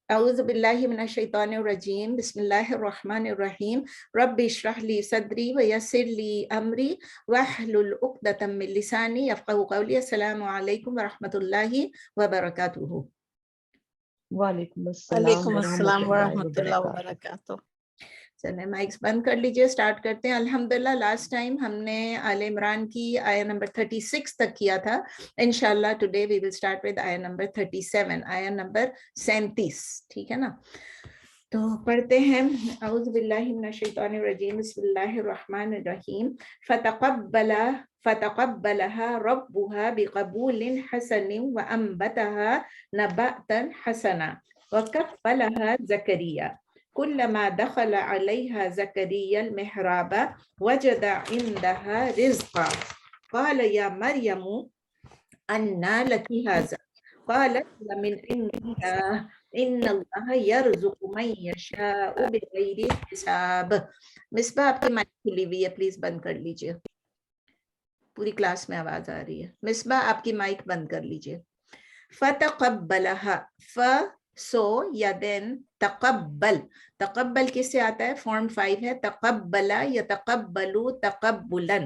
اعوذ باللہ من الشیطان الرجیم بسم اللہ الرحمن الرحیم رب اشرح لی صدری ویسر لی امری واحلل عقدۃ من لسانی یفقہوا قولی. السلام علیکم ورحمۃ اللہ وبرکاتہ. وعلیکم السلام وعلیکم ورحمۃ السلام اللہ ورحمۃ اللہ وبرکاتہ. وبرکاتہ. چلیں مائکس بند کر لیجئے، سٹارٹ کرتے ہیں. الحمدللہ لاسٹ ٹائم ہم نے آل عمران کی آیہ نمبر 36 تک کیا تھا. انشاءاللہ today we will start with آیہ نمبر 37، آیہ نمبر 37. ٹھیک ہے نا؟ تو پڑھتے ہیں. اعوذ باللہ من الشیطان الرجیم بسم اللہ الرحمن الرحیم. فتقبلها ربها بقبول حسن وأنبتها نباتا حسنا وكفلها زكريا كلما دخل عليها زكريا المحراب وجد عندها رزقا قال يا مريم أنى لك هذا قالت من عند الله ان اللہ یرزق من یشاء بغیر حساب. مصباح آپ کی مائک کھلی ہوئی ہے، پلیز بند کر لیجئے. پوری کلاس میں آواز آ رہی ہے. مصباح آپ کی مائک بند کر لیجئے. فتقبلها سو یا دین تقبل. تقبل کس سے آتا ہے؟ فارم 5 ہے. تقبلا یتقبلو تقبلا.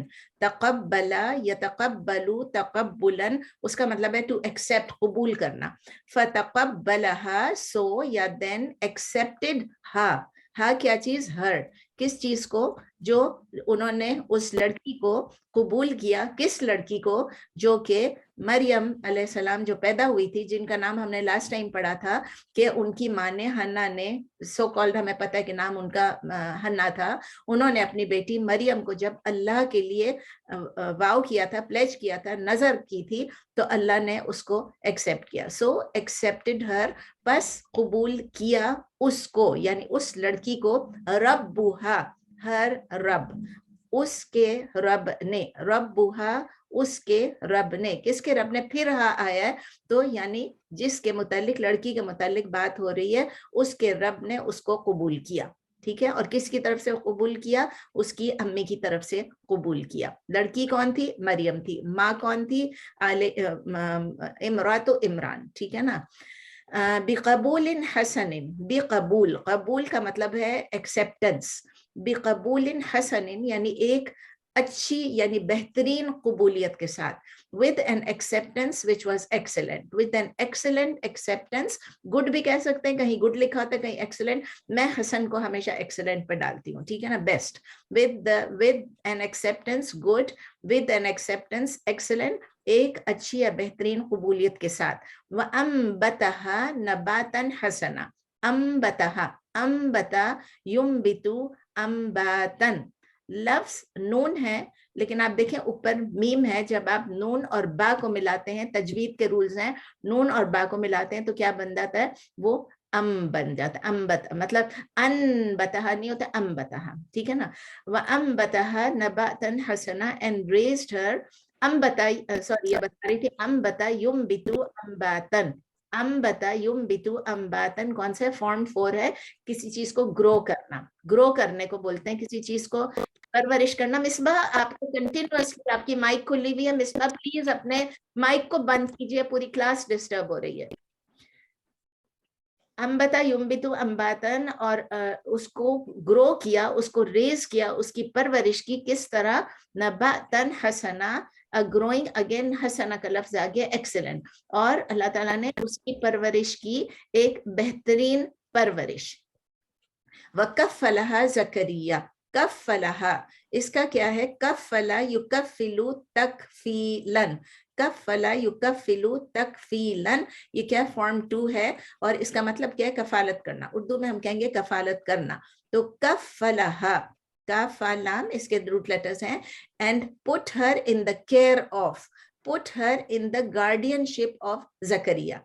تقبلا یتقبلو تقبلا، اس کا مطلب ہے ٹو ایکسپٹ، قبول کرنا. فتقبلها سو یا دین ایکسپٹڈ ہا. ہا کیا چیز؟ ہر. کس چیز کو؟ جو انہوں نے اس لڑکی کو قبول کیا. کس لڑکی کو؟ جو کہ مریم علیہ السلام جو پیدا ہوئی تھی، جن کا نام ہم نے لاسٹ ٹائم پڑھا تھا کہ ان کی ماں نے، حنا نے، سو کالڈ ہمیں پتہ ہے کہ نام ان کا حنا تھا، انہوں نے اپنی بیٹی مریم کو جب اللہ کے لیے واو کیا تھا، پلیج کیا تھا، نظر کی تھی، تو اللہ نے اس کو ایکسیپٹ کیا. سو ایکسیپٹڈ ہر، بس قبول کیا اس کو، یعنی اس لڑکی کو. ربها، ہر رب، اس کے رب نے. ربها، اس کے رب نے. کس کے رب نے؟ پھر ہاں آیا ہے تو یعنی جس کے متعلق، لڑکی کے متعلق بات ہو رہی ہے، اس کے رب نے اس کو قبول کیا. ٹھیک ہے؟ اور کس کی طرف سے قبول کیا؟ اس کی امی کی طرف سے قبول کیا. لڑکی کون تھی؟ مریم تھی. ماں کون تھی؟ امرات عمران. ٹھیک ہے نا؟ بقبول حسن. بقبول، قبول کا مطلب ہے ایکسیپٹنس. بقبول حسن یعنی ایک اچھی، یعنی بہترین قبولیت کے ساتھ. with an acceptance which was excellent. with an excellent acceptance. good بھی کہہ سکتے ہیں، کہیں good لکھا ہوتا ہے، کہیں excellent. میں حسن کو ہمیشہ excellent پہ ڈالتی ہوں. ٹھیک ہے نا؟ best. with an acceptance good. with an acceptance excellent. ایک اچھی یا بہترین قبولیت کے ساتھ. وَأَنبَتَهَا نَبَاتًا حَسَنًا. أَنبَتَهَا، أَنبَتَ يُنبِتُ أَنبَاتًا. لفظ نون ہے، لیکن آپ دیکھیں اوپر میم ہے. جب آپ نون اور با کو ملاتے ہیں، تجوید کے رولز ہیں، نون اور با کو ملاتے ہیں تو کیا بن جاتا ہے؟ وہ ام بن جاتا ہے. امبت مطلب انبتہا نہیں ہوتا، امبتہا. ٹھیک ہے نا؟ وَأَنبَتَهَا نَبَاتًا حَسَنًا and raised her. امبتا، سوری یہ بتا رہی تھی، امبتا یمبتو امباتن. امبتا یمبتو امباتن کون سے؟ فارم 4 ہے. کسی چیز کو گرو کرنا، گرو کرنے کو بولتے ہیں، کسی چیز کو پرورش کرنا. مصباح آپ کو کنٹینیوسلی آپ کی مائک کھلی ہوئی ہے. مصباح پلیز اپنے مائک کو بند کیجئے، پوری کلاس ڈسٹرب ہو رہی ہے. امبتا یمبتو امباتن، اور اس کو گرو کیا، اس کو ریز کیا، اس کی پرورش کی. کس طرح؟ نباتن حسنا، گروئنگ. اگین حسنا کا لفظ آ گیا ایکسلنٹ. اور اللہ تعالیٰ نے اس کی پرورش کی، ایک بہترین پرورش. وَكَفَّلَهَا زَكَرِيَّا. کفلہا، اس کا کیا ہے؟ کفلا یکفلو تکفیلن. کفلا یکفلو تکفیلن، یہ کیا؟ فارم 2 ہے، اور اس کا مطلب کیا ہے؟ کفالت کرنا. اردو میں ہم کہیں گے کفالت کرنا. تو کفلہا، کاف لام اس کے روٹ لیٹرز ہیں. And put her in the care of, put her in the guardianship of Zakariya,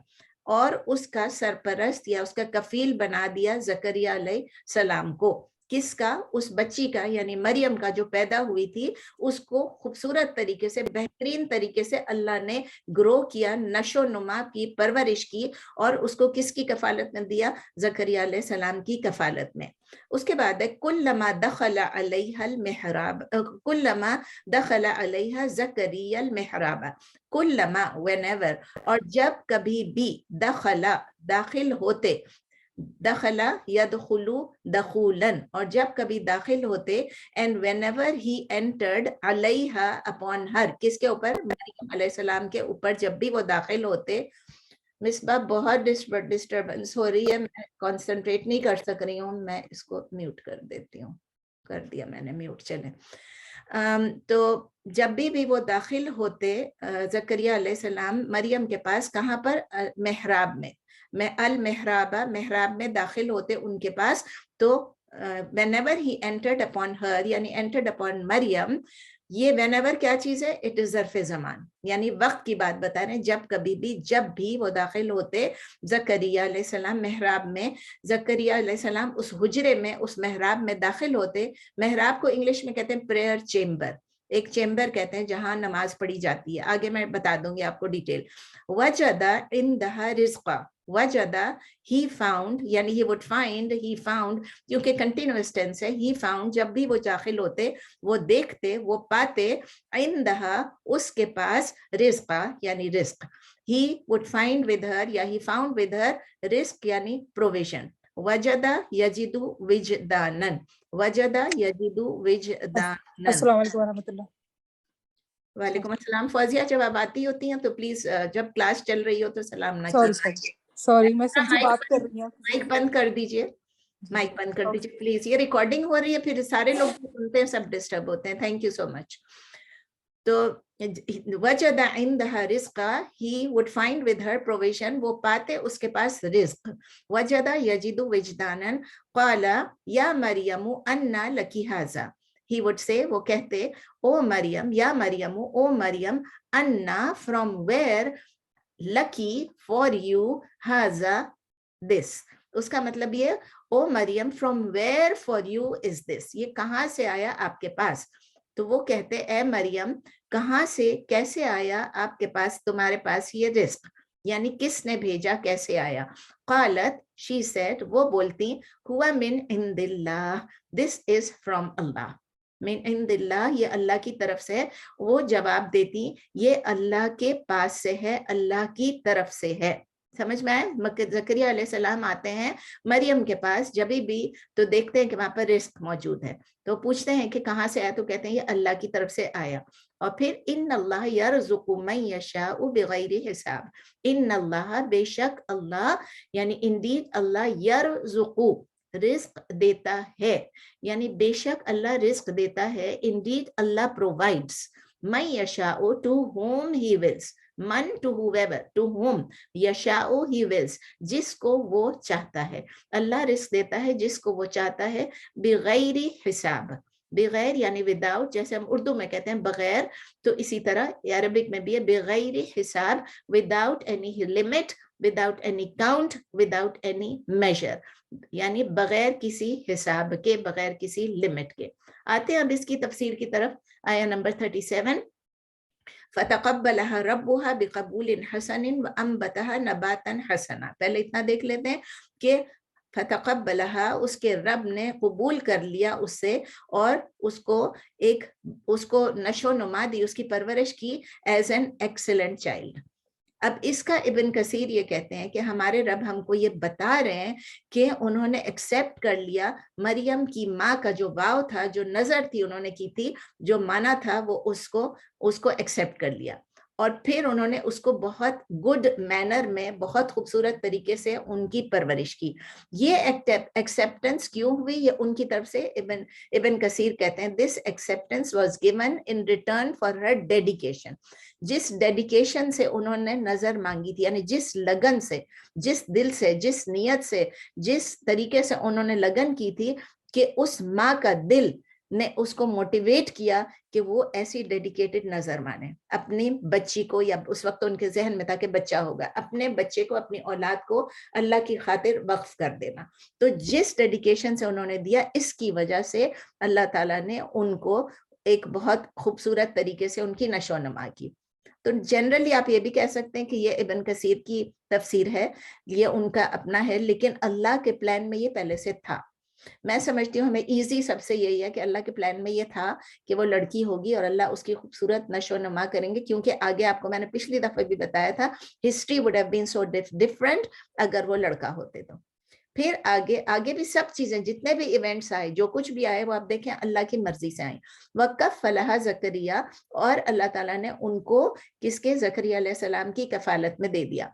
اور اس کا سرپرست یا اس کا کفیل بنا دیا زکریا علیہ السلام کو. کس کا؟ اس بچی کا، یعنی مریم کا جو پیدا ہوئی تھی. اس کو خوبصورت طریقے سے، بہترین طریقے سے اللہ نے گرو کیا، نشو نما کی، پرورش کی. اور اس کو کس کی کفالت میں دیا؟ زکریا علیہ السلام کی کفالت میں. اس کے بعد ہے کلما دخل علیہ المحراب، کلما دخل علیہ زکریا المحراب. کلما، whenever، اور جب کبھی بھی، دخلا داخل ہوتے، دخلا یدخلو دخولن، اور جب کبھی داخل ہوتے and whenever he entered علیہا upon her، کس کے اوپر؟ مریم علیہ السلام کے اوپر جب بھی وہ داخل ہوتے. مصباح بہت ڈسٹربنس ہو رہی ہے، میں کانسنٹریٹ نہیں کر سک رہی ہوں، میں اس کو میوٹ کر دیتی ہوں. کر دیا میں نے میوٹ. چلیں تو جب بھی وہ داخل ہوتے زکریہ علیہ السلام مریم کے پاس، کہاں پر؟ محراب میں. المحرابہ، محراب میں داخل ہوتے ان کے پاس. تو whenever he entered upon her یعنی entered upon مریم، یہ whenever کیا چیز ہے؟ اٹ از ظرف زمان، یعنی وقت کی بات بتا رہے ہیں. جب کبھی بھی، جب بھی وہ داخل ہوتے زکریہ علیہ السلام محراب میں، زکریہ علیہ السلام اس حجرے میں، اس محراب میں داخل ہوتے. محراب کو انگلش میں کہتے ہیں پریئر چیمبر، ایک چیمبر کہتے ہیں جہاں نماز پڑھی جاتی ہے. آگے میں بتا دوں گی آپ کو ڈیٹیل. وجدہ عندہا رزقا، وجدہ he found یعنی he would find، he found کیونکہ کنٹینیوس ٹینس ہے. he found جب بھی وہ داخل ہوتے، وہ دیکھتے، وہ پاتے، عندہا اس کے پاس، رزقا یعنی رزق. he would find with her یا he found with her رزق یعنی provision. وجدہ یجدو وجدانن، وجدہ یجدو وجدانن. السلام علیکم ورحمۃ اللہ. وعلیکم السلام. فوزیہ جب آپ آتی ہوتی ہیں تو پلیز جب کلاس چل رہی ہو تو سلام نہ سوری میں سب سے بات کر رہی ہوں. مائک بند کر دیجئے، مائک بند کر دیجئے پلیز. یہ ریکارڈنگ ہو رہی ہے، پھر سارے لوگ سنتے ہیں، سب ڈسٹرب ہوتے ہیں. تھینک یو سو مچ. تو وجد عندها رزقا، he would find with her provision، وہ پاتے اس کے پاس رزق. وجد یجد وجدانا، قال یا مریم انا لکی ھذا، he would say، وہ کہتے، او مریم، یا مریم، او مریم، انا from where، lucky for you، ھذا this. اس کا مطلب یہ، او مریم from where for you is this، یہ کہاں سے آیا آپ کے پاس؟ تو وہ کہتے، اے مریم، کہاں سے، کیسے آیا آپ کے پاس، تمہارے پاس یہ رزق، یعنی کس نے بھیجا، کیسے آیا؟ قالت she said، وہ بولتی، ہوا من عند اللہ، this is from اللہ، من عند اللہ، یہ اللہ کی طرف سے. وہ جواب دیتی، یہ اللہ کے پاس سے ہے، اللہ کی طرف سے ہے. سمجھ میں آئے؟ زکریا علیہ السلام آتے ہیں مریم کے پاس جب بھی تو دیکھتے ہیں کہ وہاں پر رزق موجود ہے، تو پوچھتے ہیں کہ کہاں سے آیا، تو کہتے ہیں یہ اللہ کی طرف سے آیا. اور پھر ان اللہ یرزق من یشاء بغیر حساب، ان اللہ، بے شک اللہ، یعنی انڈیڈ اللہ، یرزق رزق دیتا ہے، یعنی بے شک اللہ رزق دیتا ہے. انڈیڈ اللہ پرووائڈس، من یشاء ٹو whom he wills، من ٹو whoever، ٹو whom یشاء he wills، جس کو وہ چاہتا ہے. اللہ رزق دیتا ہے جس کو وہ چاہتا ہے، بغیر حساب، بغیر یعنی وداؤٹ، جیسے ہم اردو میں کہتے ہیں بغیر، تو اسی طرح عربک میں بھی ہے بغیر حساب، without any limit, without any count, without any measure, یعنی بغیر کسی حساب کے، بغیر کسی لمٹ کے. آتے ہیں اب اس کی تفسیر کی طرف. آیا نمبر 37، فَتَقَبَّلَهَا رَبُّهَا بِقَبُولٍ حَسَنٍ وَأَنبَتَهَا نَبَاتًا حَسَنًا. پہلے اتنا دیکھ لیتے ہیں کہ فتقبلها، اس کے رب نے قبول کر لیا اس سے، اور اس کو نشو نما دی، اس کی پرورش کی ایز این ایکسلنٹ چائلڈ. اب اس کا ابن کثیر یہ کہتے ہیں کہ ہمارے رب ہم کو یہ بتا رہے ہیں کہ انہوں نے ایکسیپٹ کر لیا مریم کی ماں کا جو واو تھا، جو نظر تھی انہوں نے کی تھی، جو مانا تھا، وہ اس کو ایکسیپٹ کر لیا. اور پھر انہوں نے اس کو بہت گڈ مینر میں، بہت خوبصورت طریقے سے ان کی پرورش کی. یہ ایکسیپٹنس کیوں ہوئی؟ یہ ان کی طرف سے ابن کثیر کہتے ہیں this acceptance was given in return for her dedication. جس ڈیڈیکیشن سے انہوں نے نظر مانگی تھی، یعنی جس لگن سے، جس دل سے، جس نیت سے، جس طریقے سے انہوں نے لگن کی تھی، کہ اس ماں کا دل نے اس کو موٹیویٹ کیا کہ وہ ایسی ڈیڈیکیٹڈ نظر مانے اپنی بچی کو، یا اس وقت ان کے ذہن میں تھا کہ بچہ ہوگا، اپنے بچے کو، اپنی اولاد کو اللہ کی خاطر وقف کر دینا. تو جس ڈیڈیکیشن سے انہوں نے دیا، اس کی وجہ سے اللہ تعالیٰ نے ان کو ایک بہت خوبصورت طریقے سے ان کی نشو و نما کی. تو جنرلی آپ یہ بھی کہہ سکتے ہیں کہ یہ ابن کثیر کی تفسیر ہے، یہ ان کا اپنا ہے، لیکن اللہ کے پلان میں یہ پہلے سے تھا. میں سمجھتی ہوں ہمیں ایزی سب سے یہی ہے کہ اللہ کے پلان میں یہ تھا کہ وہ لڑکی ہوگی اور اللہ اس کی خوبصورت نشو و نما کریں گے، کیونکہ آگے آپ کو میں نے پچھلی دفعہ بھی بتایا تھا، history would have been so different اگر وہ لڑکا ہوتے تو. پھر آگے آگے بھی سب چیزیں جتنے بھی ایونٹس آئے جو کچھ بھی آئے وہ آپ دیکھیں اللہ کی مرضی سے آئیں. وَكَفَّلَهَا زکریا, اور اللہ تعالیٰ نے ان کو کس کے, زکریا علیہ السلام کی کفالت میں دے دیا.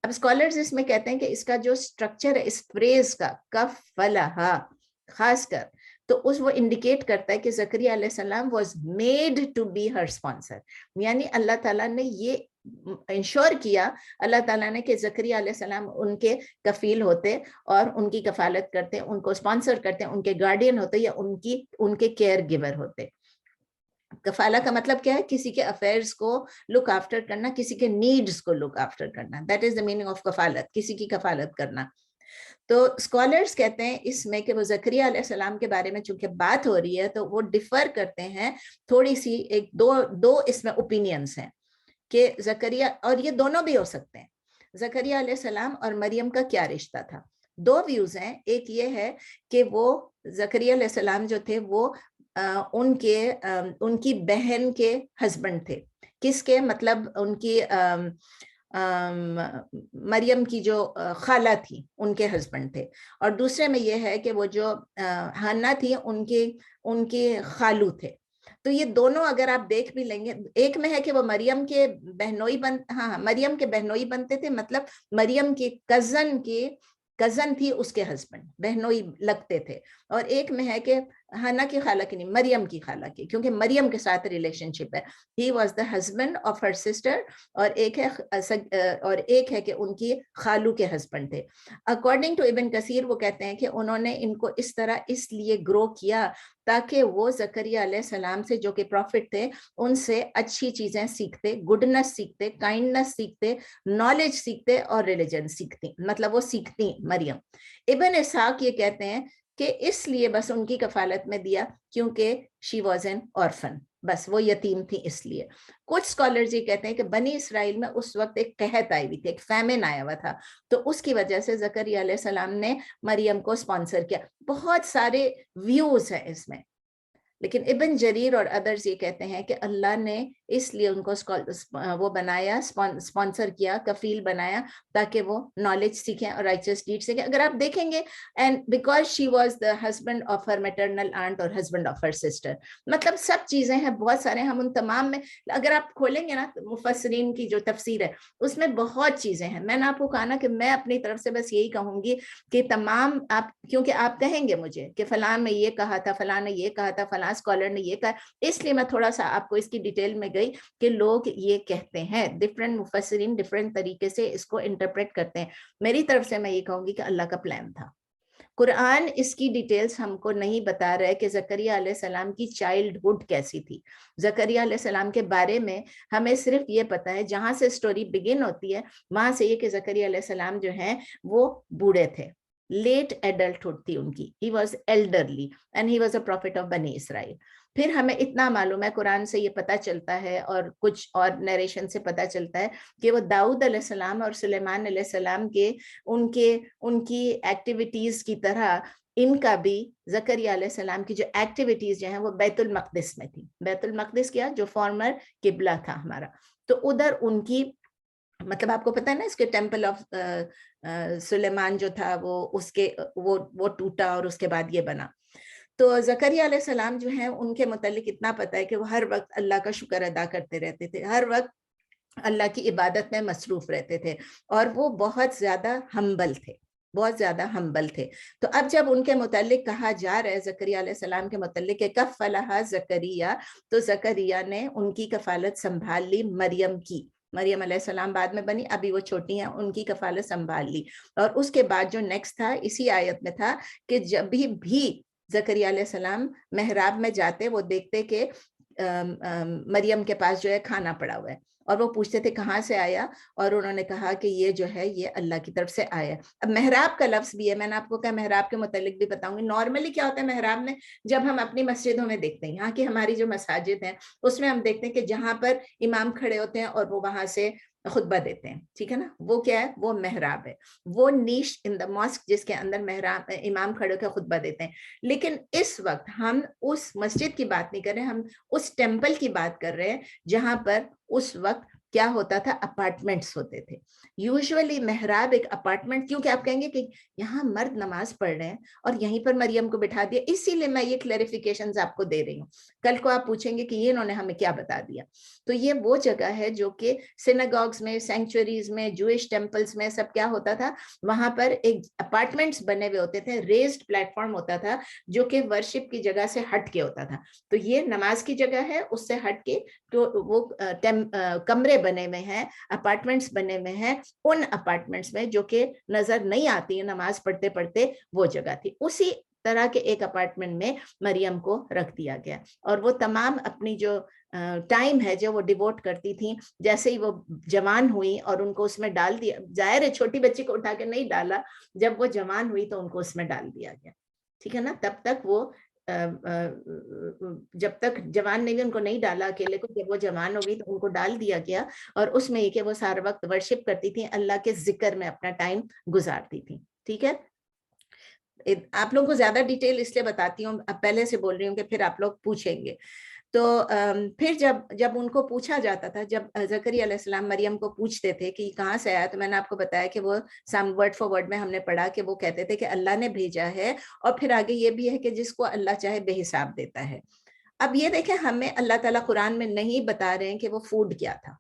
اب اسکالرز اس میں کہتے ہیں کہ اس کا جو سٹرکچر ہے اس فریز کا کفلہا خاص کر, تو اس وہ انڈیکیٹ کرتا ہے کہ زکریا علیہ السلام was made to be her sponsor, یعنی اللہ تعالیٰ نے یہ انشور کیا, اللہ تعالیٰ نے کہ زکریا علیہ السلام ان کے کفیل ہوتے اور ان کی کفالت کرتے, ان کو اسپانسر کرتے, ان کے گارڈین ہوتے یا ان کے کیئر گیور ہوتے. کفالہ کا مطلب کیا ہے, کسی کے افیئرز کو لک آفٹر کرنا, کسی کے نیڈز کو لک آفٹر کرنا, that is the meaning of کفالت, کسی کی کفالت کرنا. تو اسکالرز کہتے ہیں اس میں کہ وہ زکریہ علیہ السلام کے بارے میں چونکہ بات ہو رہی ہے تو وہ ڈیفر کرتے ہیں تھوڑی سی, ایک دو اس میں اوپینینز ہیں کہ زکریا, اور یہ دونوں بھی ہو سکتے ہیں, زکریا علیہ السلام اور مریم کا کیا رشتہ تھا. دو ویوز ہیں, ایک یہ ہے کہ وہ زکریا علیہ السلام جو تھے وہ ان کی بہن کے ہسبینڈ تھے. کس کے, مطلب ان کی مریم کی جو خالہ تھی ان کے ہسبینڈ تھے, اور دوسرے میں یہ ہے کہ وہ جو حنا تھی ان کے خالو تھے. تو یہ دونوں اگر آپ دیکھ بھی لیں گے, ایک میں ہے کہ وہ مریم کے بہنوئی مریم کے بہنوئی بنتے تھے, مطلب مریم کے کزن تھی اس کے ہسبینڈ, بہنوئی لگتے تھے, اور ایک میں ہے کہ حنا کی خالہ کی نہیں, مریم کی خالہ کی, کیونکہ مریم کے ساتھ ریلیشن شپ ہے. He was the husband of her sister, اور ایک ہے کہ ان کی خالو کے ہسبینڈ تھے. اکارڈنگ ٹو ابن کثیر وہ کہتے ہیں کہ انہوں نے ان کو اس طرح اس لیے گرو کیا تاکہ وہ زکریا علیہ السلام سے جو کہ پروفٹ تھے ان سے اچھی چیزیں سیکھتے, گڈنس سیکھتے, کائنڈنس سیکھتے, نالج سیکھتے اور ریلیجن سیکھتی, مطلب وہ سیکھتی مریم. ابن اسحاق یہ کہتے ہیں کہ اس لیے بس ان کی کفالت میں دیا کیونکہ شی واز این آرفن, بس وہ یتیم تھی اس لیے. کچھ اسکالرز یہ کہتے ہیں کہ بنی اسرائیل میں اس وقت ایک قحط آئی ہوئی تھی, ایک فیمن آیا ہوا تھا, تو اس کی وجہ سے زکریا علیہ السلام نے مریم کو اسپانسر کیا. بہت سارے ویوز ہیں اس میں, لیکن ابن جریر اور ادرز یہ کہتے ہیں کہ اللہ نے اس لیے ان کو وہ بنایا, اسپانسر کیا, کفیل بنایا, تاکہ وہ نالج سیکھیں اور رائچس ڈیڈ سیکھیں. اگر آپ دیکھیں گے, and because she was the husband of her maternal aunt اور ہسبینڈ آف ہر سسٹر, مطلب سب چیزیں ہیں, بہت سارے, ہم ان تمام میں اگر آپ کھولیں گے نا مفسرین کی جو تفسیر ہے اس میں بہت چیزیں ہیں. میں نے آپ کو کہا نا کہ میں اپنی طرف سے بس یہی کہوں گی کہ تمام آپ, کیونکہ آپ کہیں گے مجھے کہ فلاں نے یہ کہا تھا, فلاں نے یہ کہا تھا, فلاں اسکالر نے یہ کہا, اس لیے میں تھوڑا سا آپ کو اس کی ڈیٹیل میں گئی کہ لوگ یہ کہتے ہیں, ڈفرینٹ مفسرین ڈفرینٹ طریقے سے اس کو انٹرپریٹ کرتے ہیں. میری طرف سے میں یہ کہوں گی کہ اللہ کا پلان تھا. قرآن اس کی ڈیٹیلز ہم کو نہیں بتا رہا ہے کہ زکریہ علیہ السلام کی چائلڈ ہوڈ کیسی تھی. زکریہ علیہ السلام کے بارے میں ہمیں صرف یہ پتا ہے, جہاں سے سٹوری بگن ہوتی ہے وہاں سے یہ کہ زکریہ علیہ السلام جو ہیں وہ بوڑھے تھے, لیٹ ایڈلٹہڈ تھی ان کی, he was elderly and he was a prophet of بنی اسرائیل. پھر ہمیں اتنا معلوم ہے, قرآن سے یہ پتا چلتا ہے اور کچھ اور نیریشن سے پتا چلتا ہے کہ وہ داؤد علیہ السلام اور سلیمان علیہ السلام کے ان کی ایکٹیویٹیز کی طرح ان کا بھی, زکریا علیہ السلام کی جو ایکٹیویٹیز جو ہیں وہ بیت المقدس میں تھی. بیت المقدس کیا, جو فارمر قبلہ تھا ہمارا, تو ادھر ان کی, مطلب آپ کو پتا ہے نا اس کے ٹیمپل آف سلیمان جو تھا وہ ٹوٹا اور اس کے بعد یہ بنا. تو زکریا علیہ السلام جو ہیں ان کے متعلق اتنا پتا ہے کہ وہ ہر وقت اللہ کا شکر ادا کرتے رہتے تھے, ہر وقت اللہ کی عبادت میں مصروف رہتے تھے, اور وہ بہت زیادہ ہمبل تھے, بہت زیادہ ہمبل تھے. تو اب جب ان کے متعلق کہا جا رہا ہے زکریا علیہ السلام کے متعلق کہ کفلہا زکریا, تو زکریا نے ان کی کفالت سنبھال لی مریم کی. مریم علیہ السلام بعد میں بنی, ابھی وہ چھوٹی ہیں, ان کی کفالت سنبھال لی. اور اس کے بعد جو نیکسٹ تھا اسی آیت میں تھا کہ جب بھی زکریا علیہ السلام محراب میں جاتے وہ دیکھتے کہ مریم کے پاس جو ہے کھانا پڑا ہوا ہے, اور وہ پوچھتے تھے کہاں سے آیا, اور انہوں نے کہا کہ یہ جو ہے یہ اللہ کی طرف سے آیا. اب محراب کا لفظ بھی ہے, میں نے آپ کو کہا محراب کے متعلق بھی بتاؤں گی. نارملی کیا ہوتا ہے محراب میں, جب ہم اپنی مسجدوں میں دیکھتے ہیں, یہاں کی ہماری جو مساجد ہیں اس میں ہم دیکھتے ہیں کہ جہاں پر امام کھڑے ہوتے ہیں اور وہ وہاں سے خطبہ دیتے ہیں, ٹھیک ہے نا, وہ کیا ہے, وہ محراب ہے, وہ نیش ان دا ماسک جس کے اندر محراب امام کھڑے ہو کے خطبہ دیتے ہیں. لیکن اس وقت ہم اس مسجد کی بات نہیں کر رہے, ہم اس ٹیمپل کی بات کر رہے ہیں جہاں پر اس وقت کیا ہوتا تھا, اپارٹمنٹس ہوتے تھے. یوزلی محراب ایک اپارٹمنٹ, کیونکہ آپ کہیں گے کہ یہاں مرد نماز پڑھ رہے ہیں اور یہیں پر مریم کو بٹھا دیا, اسی لیے میں یہ کلیریفیکیشنز آپ کو دے رہی ہوں. کل کو آپ پوچھیں گے کہ یہ انہوں نے ہمیں کیا بتا دیا. تو یہ وہ جگہ ہے جو کہ سیناگوگز میں, سینکچوریز میں, جوئش ٹیمپلز میں سب کیا ہوتا تھا, وہاں پر ایک اپارٹمنٹس بنے ہوئے ہوتے تھے, ریزڈ پلیٹ فارم ہوتا تھا جو کہ ورشپ کی جگہ سے ہٹ کے ہوتا تھا. تو یہ نماز کی جگہ ہے, اس سے ہٹ کے تو وہ کمرے بنے ہوئے ہیں, اپارٹمنٹس بنے ہوئے ہیں. ان اپارٹمنٹس میں جو کہ نظر نہیں آتی نماز پڑھتے پڑھتے, وہ جگہ تھی. اسی طرح کے ایک اپارٹمنٹ میں مریم کو رکھ دیا گیا, اور وہ تمام اپنی جو ٹائم ہے جو وہ ڈیووٹ کرتی تھیں, جیسے ہی وہ جوان ہوئی اور ان کو اس میں ڈال دیا, ظاہر ہے چھوٹی بچی کو اٹھا کے نہیں ڈالا, جب وہ جوان ہوئی تو ان کو اس میں ڈال دیا گیا. ٹھیک ہے نا, تب تک وہ جب تک جوان نہیں ہوئی ان کو نہیں ڈالا اکیلے کو, جب وہ جوان ہو گئی تو ان کو ڈال دیا گیا, اور اس میں یہ کہ وہ سارا وقت ورشپ کرتی تھیں, اللہ کے ذکر میں اپنا ٹائم گزارتی تھیں. ٹھیک ہے, آپ لوگوں کو زیادہ ڈیٹیل اس لیے بتاتی ہوں, اب پہلے سے بول رہی ہوں کہ پھر آپ لوگ پوچھیں گے. تو پھر جب ان کو پوچھا جاتا تھا, جب زکریا علیہ السلام مریم کو پوچھتے تھے کہ کہاں سے آیا, تو میں نے آپ کو بتایا کہ وہ ورڈ فار ورڈ میں ہم نے پڑھا کہ وہ کہتے تھے کہ اللہ نے بھیجا ہے, اور پھر آگے یہ بھی ہے کہ جس کو اللہ چاہے بے حساب دیتا ہے. اب یہ دیکھیں, ہمیں اللہ تعالیٰ قرآن میں نہیں بتا رہے ہیں کہ وہ فوڈ کیا تھا.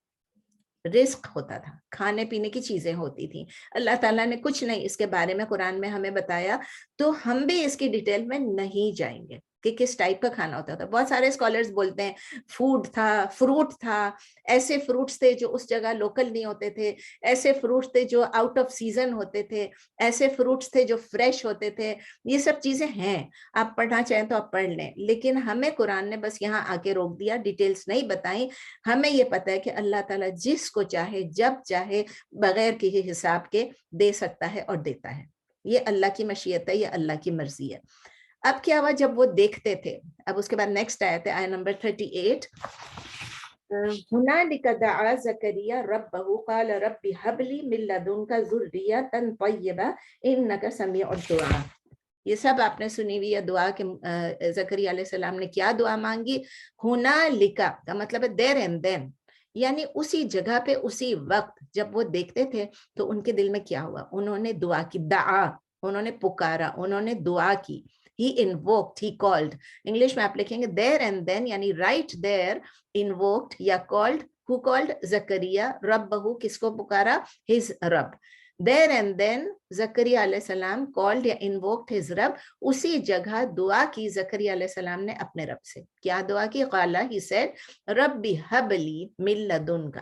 رزق ہوتا تھا, کھانے پینے کی چیزیں ہوتی تھیں. اللہ تعالیٰ نے کچھ نہیں اس کے بارے میں قرآن میں ہمیں بتایا, تو ہم بھی اس کی ڈیٹیل میں نہیں جائیں گے کہ کس ٹائپ کا کھانا ہوتا تھا. بہت سارے اسکالرز بولتے ہیں فوڈ تھا, فروٹ تھا, ایسے فروٹس تھے جو اس جگہ لوکل نہیں ہوتے تھے, ایسے فروٹس تھے جو آؤٹ آف سیزن ہوتے تھے, ایسے فروٹس تھے جو فریش ہوتے تھے. یہ سب چیزیں ہیں, آپ پڑھنا چاہیں تو آپ پڑھ لیں, لیکن ہمیں قرآن نے بس یہاں آ کے روک دیا, ڈیٹیلز نہیں بتائیں. ہمیں یہ پتہ ہے کہ اللہ تعالیٰ جس کو چاہے جب چاہے بغیر کسی حساب کے دے سکتا ہے اور دیتا ہے. یہ اللہ کی مشیت ہے, یہ اللہ کی مرضی ہے. اب کیا ہوا جب وہ دیکھتے تھے, اب اس کے بعد نیکسٹ آیت ہے, آیت نمبر 38. هنالك دعا زكريا ربه قال رب هب لي من لدنك ذرية طيبة إنك سميع الدعاء. یہ سب آپ نے سنی ہوئی ہے دعا کہ زکریا علیہ السلام نے کیا دعا مانگی. ہنالک کا مطلب ہے دیر اینڈ دین, یعنی اسی جگہ پہ اسی وقت جب وہ دیکھتے تھے تو ان کے دل میں کیا ہوا, انہوں نے دعا کی, دعا, انہوں نے پکارا, انہوں نے دعا کی. He invoked, he called. English میں آپ لکھیں گے there and then, یعنی right there, invoked یا called. Who called? زکریا ربہ, کس کو پکارا, his رب. There and then زکریا علیہ السلام called یا invoked his رب, اسی جگہ دعا کی زکریا علیہ السلام نے اپنے رب سے. کیا دعا کی؟ قال he said ربی حب لی من لدنک,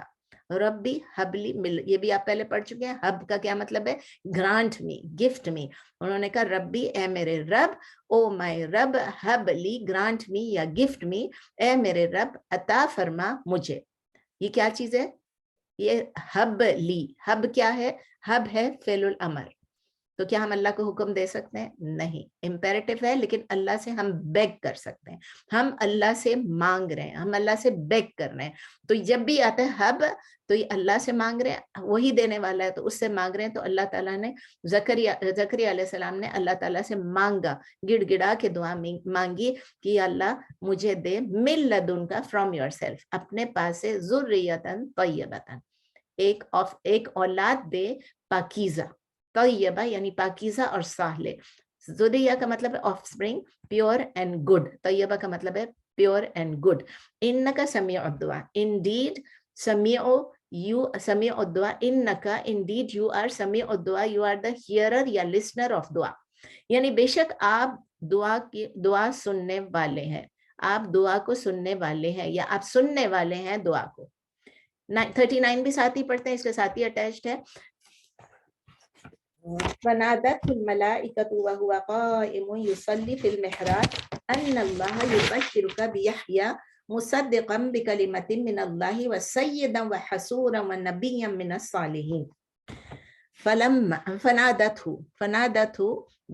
ربی حبلی مل, یہ بھی آپ پہلے پڑھ چکے ہیں. حب کا کیا مطلب ہے؟ گرانٹ می, گفٹ می. انہوں نے کہا ربی, اے میرے رب, او مائی رب, حبلی, گرانٹ می یا گفٹ می, اے میرے رب عطا فرما مجھے. یہ کیا چیز ہے؟ یہ حب لی. حب کیا ہے؟ حب ہے فعل الامر. تو کیا ہم اللہ کو حکم دے سکتے ہیں؟ نہیں, امپیریٹو ہے, لیکن اللہ سے ہم بیگ کر سکتے ہیں. ہم اللہ سے مانگ رہے ہیں, ہم اللہ سے بیگ کر رہے ہیں. تو جب بھی آتا ہے حب, تو یہ اللہ سے مانگ رہے ہیں, وہی دینے والا ہے, تو اس سے مانگ رہے ہیں. تو اللہ تعالیٰ نے زکریا علیہ السلام نے اللہ تعالیٰ سے مانگا, گڑ گڑا کے دعا مانگی کہ اللہ مجھے دے من لدنک, فرام یور سیلف, اپنے پاس سے, ذریۃ طیبۃ, ایک اولاد دے پاکیزہ. طیبہ یعنی پاکیزہ اور صالح. ذریہ کا مطلب ہے offspring, pure and good. طیبہ کا مطلب ہے پیور اینڈ گڈ. انکا سمیع الدعاء, انڈیڈ سمیع, you سمیع الدعاء, انکا انڈیڈ you are سمیع الدعاء, you are the hearer یا listener of دعا. یعنی بے شک آپ دعا سننے والے ہیں, آپ دعا کو سننے والے ہیں, یا آپ سننے والے ہیں دعا کو. 39 بھی ساتھ ہی پڑھتے ہیں, اس کے ساتھ ہی اٹیچڈ ہے. فنادته الملائكة وهو قائم يصلي في المحراب أن الله يبشرك بيحيى مصدقا بكلمة من الله وسيدا وحسورا ونبيا من الصالحين. فلما فنادته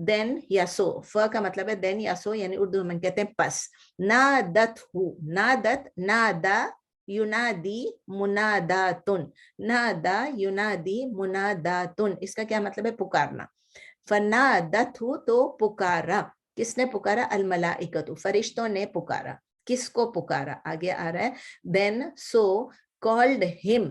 then یسو, ف کا مطلب ہے then یسو, یعنی اردو میں کہتے ہیں پس. نادت, نادا ینادی مناداتن, نادا ینادی مناداتن, اس کا کیا مطلب ہے؟ پکارنا. فنادتہ, تو پکارا, کس نے پکارا؟ الملائکۃ, فرشتوں نے پکارا. کس کو پکارا؟ آگے آ رہا ہے then so called him,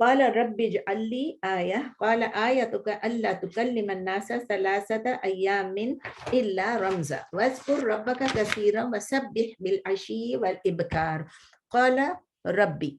قال رب اجعل لي آية قال آيتك ألا تكلم الناس 3 أيام إلا رمزا واذكر ربك كثيرا وسبح بالعشي والإبكار. قال ربي,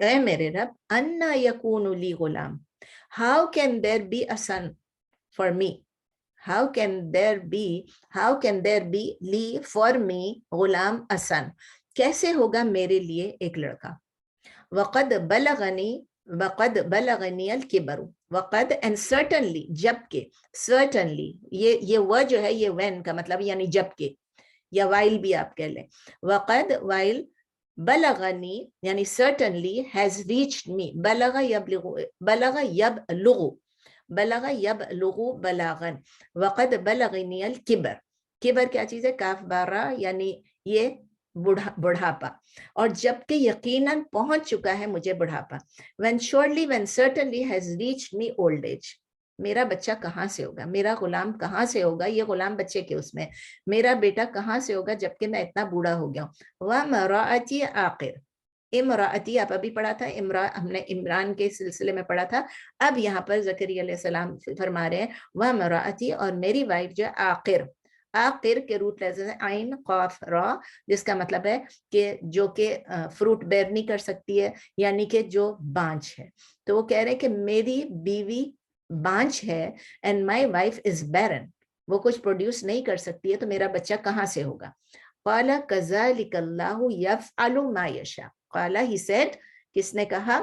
اے میرے رب انا یکون لی Ghulam, how can there be a son for me, how can there be لی for me Ghulam a son, کیسے ہوگا میرے لیے ایک لڑکا. وقد بلغنی الکبر, وقد and certainly, جبکہ, certainly یہ وہ جو ہے یہ when کا مطلب یعنی جبکہ, یا while بھی آپ کہہ لیں. وقد while بلغنی یعنی certainly has reached me, بلغ یبلغ بلاغن. وقد بلغنی الکبر, کبر کیا چیز ہے؟ کاف بارہ یعنی یہ بڑھاپا, اور جبکہ یقیناً پہنچ چکا ہے مجھے بڑھاپا. when certainly has reached me old age, میرا بچہ کہاں سے ہوگا, میرا غلام کہاں سے ہوگا, یہ غلام بچے کے اس میں, میرا بیٹا کہاں سے ہوگا جبکہ میں اتنا بوڑھا ہو گیا ہوں. وامرأتی عاقر, امراتی آپ ابھی پڑھا تھا, ہم نے عمران کے سلسلے میں پڑھا تھا, اب یہاں پر زکریا علیہ السلام فرما رہے ہیں وامرأتی, اور میری وائف جو عاقر, آخر کے روٹ لیٹرز ہیں عین قاف را, جس کا مطلب ہے کہ جو کہ فروٹ بیئر نہیں کر سکتی ہے, یعنی کہ جو بانجھ ہے. تو وہ کہہ رہے ہیں کہ میری بیوی بانجھ ہے, اینڈ مائی وائف از بیرن, وہ کچھ پروڈیوس نہیں کر سکتی ہے, تو میرا بچہ کہاں سے ہوگا. قال کذلک اللہ یفعل ما یشاء, قال ہی سیڈ, کس نے کہا,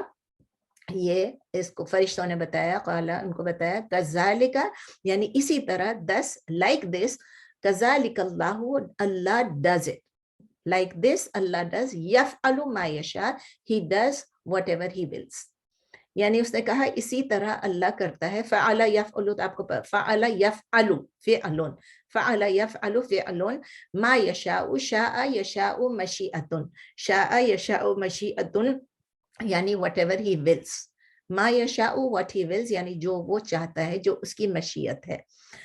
یہ اس کو فرشتوں نے بتایا, قال ان کو بتایا, کذالک یعنی اسی طرح, دس لائک دس, کذالک Allah, Allah does it like this, Allah does, یفعل ما یشاء, he does whatever he wills. یعنی اس نے کہا اسی طرح اللہ کرتا ہے. فعل یفعل, آپ کو فعل یفعل فعلون, فعل یفعل فعلون, ما یشاء, شاء یشاء مشیئۃ, شاء یشاء مشیئۃ یعنی whatever he wills, ما یشاء what he wills یعنی جو وہ چاہتا ہے, جو اس کی مشیت ہے.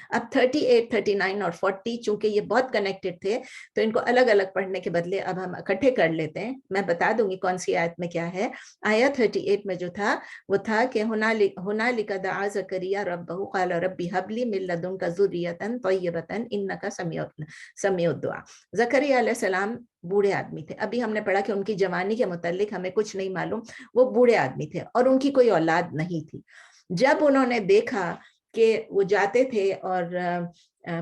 اب 38, 39 اور 40 چونکہ یہ بہت کنیکٹڈ تھے, تو ان کو الگ الگ پڑھنے کے بدلے اب ہم اکٹھے کر لیتے ہیں. میں بتا دوں گی کون سی آیت میں کیا ہے. آیا 38 میں جو تھا وہ تھا کہ ہنالک دعا زکریا ربہ قال ربی ھب لی من لدنک ذریۃ طیبۃ انک سمیع الدعاء. زکریا علیہ السلام بوڑھے آدمی تھے. ابھی ہم نے پڑھا کہ ان کی جوانی کے متعلق ہمیں کچھ نہیں معلوم, وہ بوڑھے آدمی تھے اور ان کی کوئی اولاد نہیں تھی. جب انہوں نے دیکھا کہ وہ جاتے تھے اور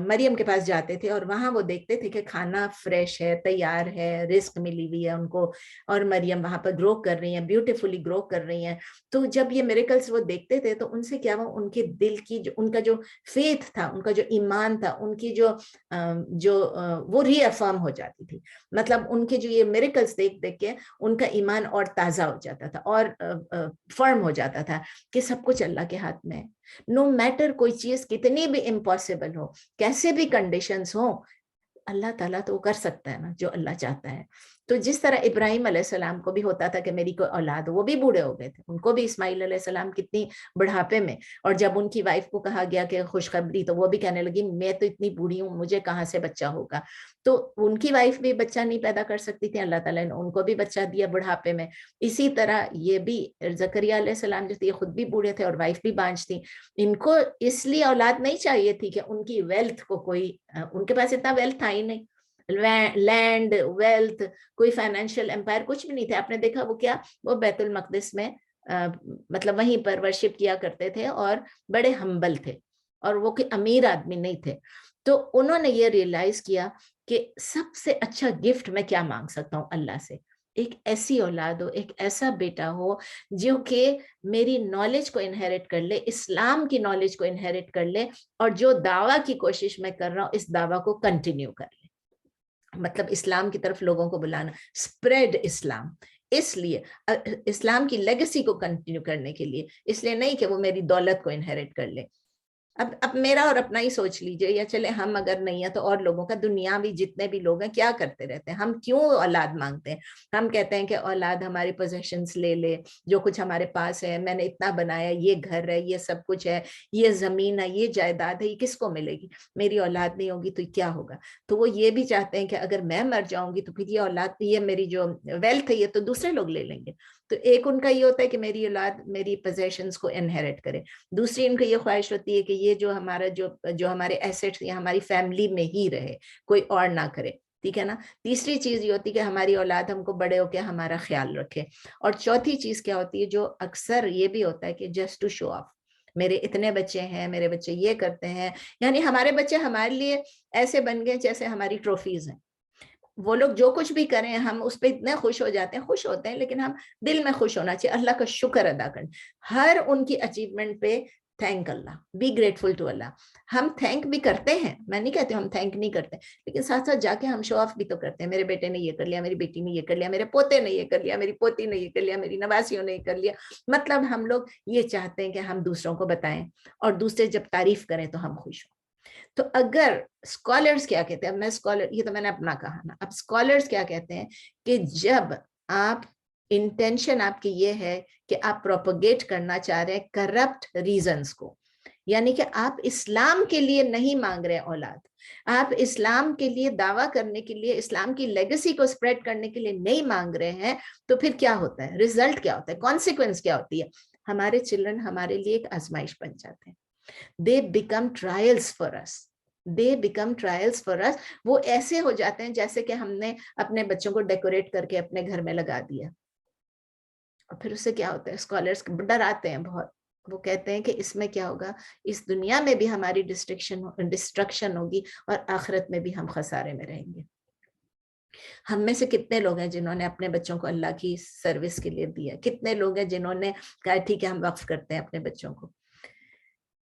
مریم کے پاس جاتے تھے, اور وہاں وہ دیکھتے تھے کہ کھانا فریش ہے, تیار ہے, رزق ملی ہوئی ہے ان کو, اور مریم وہاں پر گرو کر رہی ہیں, بیوٹیفلی گرو کر رہی ہیں. تو جب یہ میریکلز وہ دیکھتے تھے تو ان سے کیا ہوا, ان کے دل کی ان کا جو فیتھ تھا, ان کا جو ایمان تھا, ان کی جو وہ ری افرم ہو جاتی تھی. مطلب ان کے جو یہ میریکلز دیکھ دیکھ کے ان کا ایمان اور تازہ ہو جاتا تھا, اور فرم ہو جاتا تھا کہ سب کچھ اللہ کے ہاتھ میں ہے. نو میٹر کوئی چیز کتنی بھی امپاسبل ہو, کیسے بھی کنڈیشنز ہوں, اللہ تعالیٰ تو کر سکتا ہے نا جو اللہ چاہتا ہے. تو جس طرح ابراہیم علیہ السلام کو بھی ہوتا تھا کہ میری کوئی اولاد ہو, وہ بھی بوڑھے ہو گئے تھے, ان کو بھی اسماعیل علیہ السلام کتنی بڑھاپے میں, اور جب ان کی وائف کو کہا گیا کہ خوشخبری, تو وہ بھی کہنے لگی میں تو اتنی بوڑھی ہوں, مجھے کہاں سے بچہ ہوگا. تو ان کی وائف بھی بچہ نہیں پیدا کر سکتی تھی, اللہ تعالیٰ نے ان کو بھی بچہ دیا بڑھاپے میں. اسی طرح یہ بھی زکریا علیہ السلام جو تھے, یہ خود بھی بوڑھے تھے اور وائف بھی بانجھ تھی. ان کو اس لیے اولاد نہیں چاہیے تھی کہ ان کی ویلتھ کو کوئی, ان کے پاس اتنا ویلتھ تھا ہی نہیں, لینڈ ویلتھ, کوئی فائنینشیل امپائر کچھ بھی نہیں تھے. آپ نے دیکھا وہ کیا, وہ بیت المقدس میں مطلب وہیں پر ورشپ کیا کرتے تھے اور بڑے ہمبل تھے, اور وہ کوئی امیر آدمی نہیں تھے. تو انہوں نے یہ ریئلائز کیا کہ سب سے اچھا گفٹ میں کیا مانگ سکتا ہوں اللہ سے, ایک ایسی اولاد ہو, ایک ایسا بیٹا ہو جو کہ میری نالج کو انہیریٹ کر لے, اسلام کی نالج کو انہیریٹ کر لے, اور جو دعویٰ کی کوشش میں کر رہا ہوں اس دعویٰ کو کنٹینیو کر لے. مطلب اسلام کی طرف لوگوں کو بلانا, اسپریڈ اسلام. اس لیے اسلام کی لیگیسی کو کنٹینیو کرنے کے لیے, اس لیے نہیں کہ وہ میری دولت کو انہیریٹ کر لے. اب میرا اور اپنا ہی سوچ لیجئے, یا چلے ہم اگر نہیں ہیں تو اور لوگوں کا, دنیاوی جتنے بھی لوگ ہیں کیا کرتے رہتے ہیں, ہم کیوں اولاد مانگتے ہیں. ہم کہتے ہیں کہ اولاد ہماری پوزیشنز لے لے, جو کچھ ہمارے پاس ہے, میں نے اتنا بنایا, یہ گھر ہے, یہ سب کچھ ہے, یہ زمین ہے, یہ جائیداد ہے, یہ کس کو ملے گی, میری اولاد نہیں ہوگی تو کیا ہوگا. تو وہ یہ بھی چاہتے ہیں کہ اگر میں مر جاؤں گی تو پھر یہ اولاد, یہ میری جو ویلتھ ہے یہ تو دوسرے لوگ لے لیں گے. تو ایک ان کا یہ ہوتا ہے کہ میری اولاد میری پوزیشنز کو انہیریٹ کرے. دوسری ان کو یہ خواہش ہوتی ہے کہ یہ جو ہمارا جو ہمارے ایسیٹس یہ ہماری فیملی میں ہی رہے, کوئی اور نہ کرے. ٹھیک ہے نا. تیسری چیز یہ ہوتی ہے کہ ہماری اولاد ہم کو بڑے ہو کے ہمارا خیال رکھے. اور چوتھی چیز کیا ہوتی ہے, جو اکثر یہ بھی ہوتا ہے کہ جسٹ ٹو شو آف, میرے اتنے بچے ہیں, میرے بچے یہ کرتے ہیں, یعنی ہمارے بچے ہمارے لیے ایسے بن گئے جیسے ہماری ٹرافیز ہیں. وہ لوگ جو کچھ بھی کریں ہم اس پہ اتنے خوش ہو جاتے ہیں, خوش ہوتے ہیں, لیکن ہم دل میں خوش ہونا چاہیے, اللہ کا شکر ادا کریں ہر ان کی اچیومنٹ پہ. Thank Allah, be grateful to Allah. ہم تھینک بھی کرتے ہیں, میں نہیں کہتی ہم تھینک نہیں کرتے, لیکن ساتھ ساتھ جا کے ہم شو آف بھی تو کرتے ہیں. میرے بیٹے نے یہ کر لیا, میری بیٹی نے یہ کر لیا, میرے پوتے نے یہ کر لیا, میری پوتی نے یہ کر لیا, میری نواسیوں نے یہ کر لیا. مطلب ہم لوگ یہ چاہتے ہیں کہ ہم دوسروں کو بتائیں, اور دوسرے جب تعریف کریں تو ہم خوش ہوں. تو اگر اسکالرس کیا کہتے ہیں, اب میں اسکالر, یہ تو میں نے اپنا کہا نا, اب اسکالرس کیا کہتے ہیں کہ جب آپ انٹینشن آپ کی یہ ہے کہ آپ پروپیگیٹ کرنا چاہ رہے ہیں کرپٹ ریزنز کو, یعنی کہ آپ اسلام کے لیے نہیں مانگ رہے اولاد, آپ اسلام کے لیے دعویٰ کرنے کے لیے, اسلام کی لیگیسی کو اسپریڈ کرنے کے لیے نہیں مانگ رہے ہیں, تو پھر کیا ہوتا ہے, ریزلٹ کیا ہوتا ہے, کانسیکوینس کیا ہوتی ہے, ہمارے چلڈرن ہمارے لیے ایک آزمائش بن جاتے ہیں. They become trials for us. They become trials for us. وہ ایسے ہو جاتے ہیں جیسے کہ ہم نے اپنے بچوں کو ڈیکوریٹ کر کے اپنے گھر میں لگا دیا, اور پھر اس سے کیا ہوتا ہے, اسکالرس ڈر آتے ہیں بہت. وہ کہتے ہیں کہ اس میں کیا ہوگا, اس دنیا میں بھی ہماری ڈسٹرکشن ہوگی, اور آخرت میں بھی ہم خسارے میں رہیں گے. ہم میں سے کتنے لوگ ہیں جنہوں نے اپنے بچوں کو اللہ کی سروس کے لیے دیا, کتنے لوگ ہیں جنہوں نے کہا ٹھیک ہے ہم وقف کرتے ہیں اپنے بچوں کو.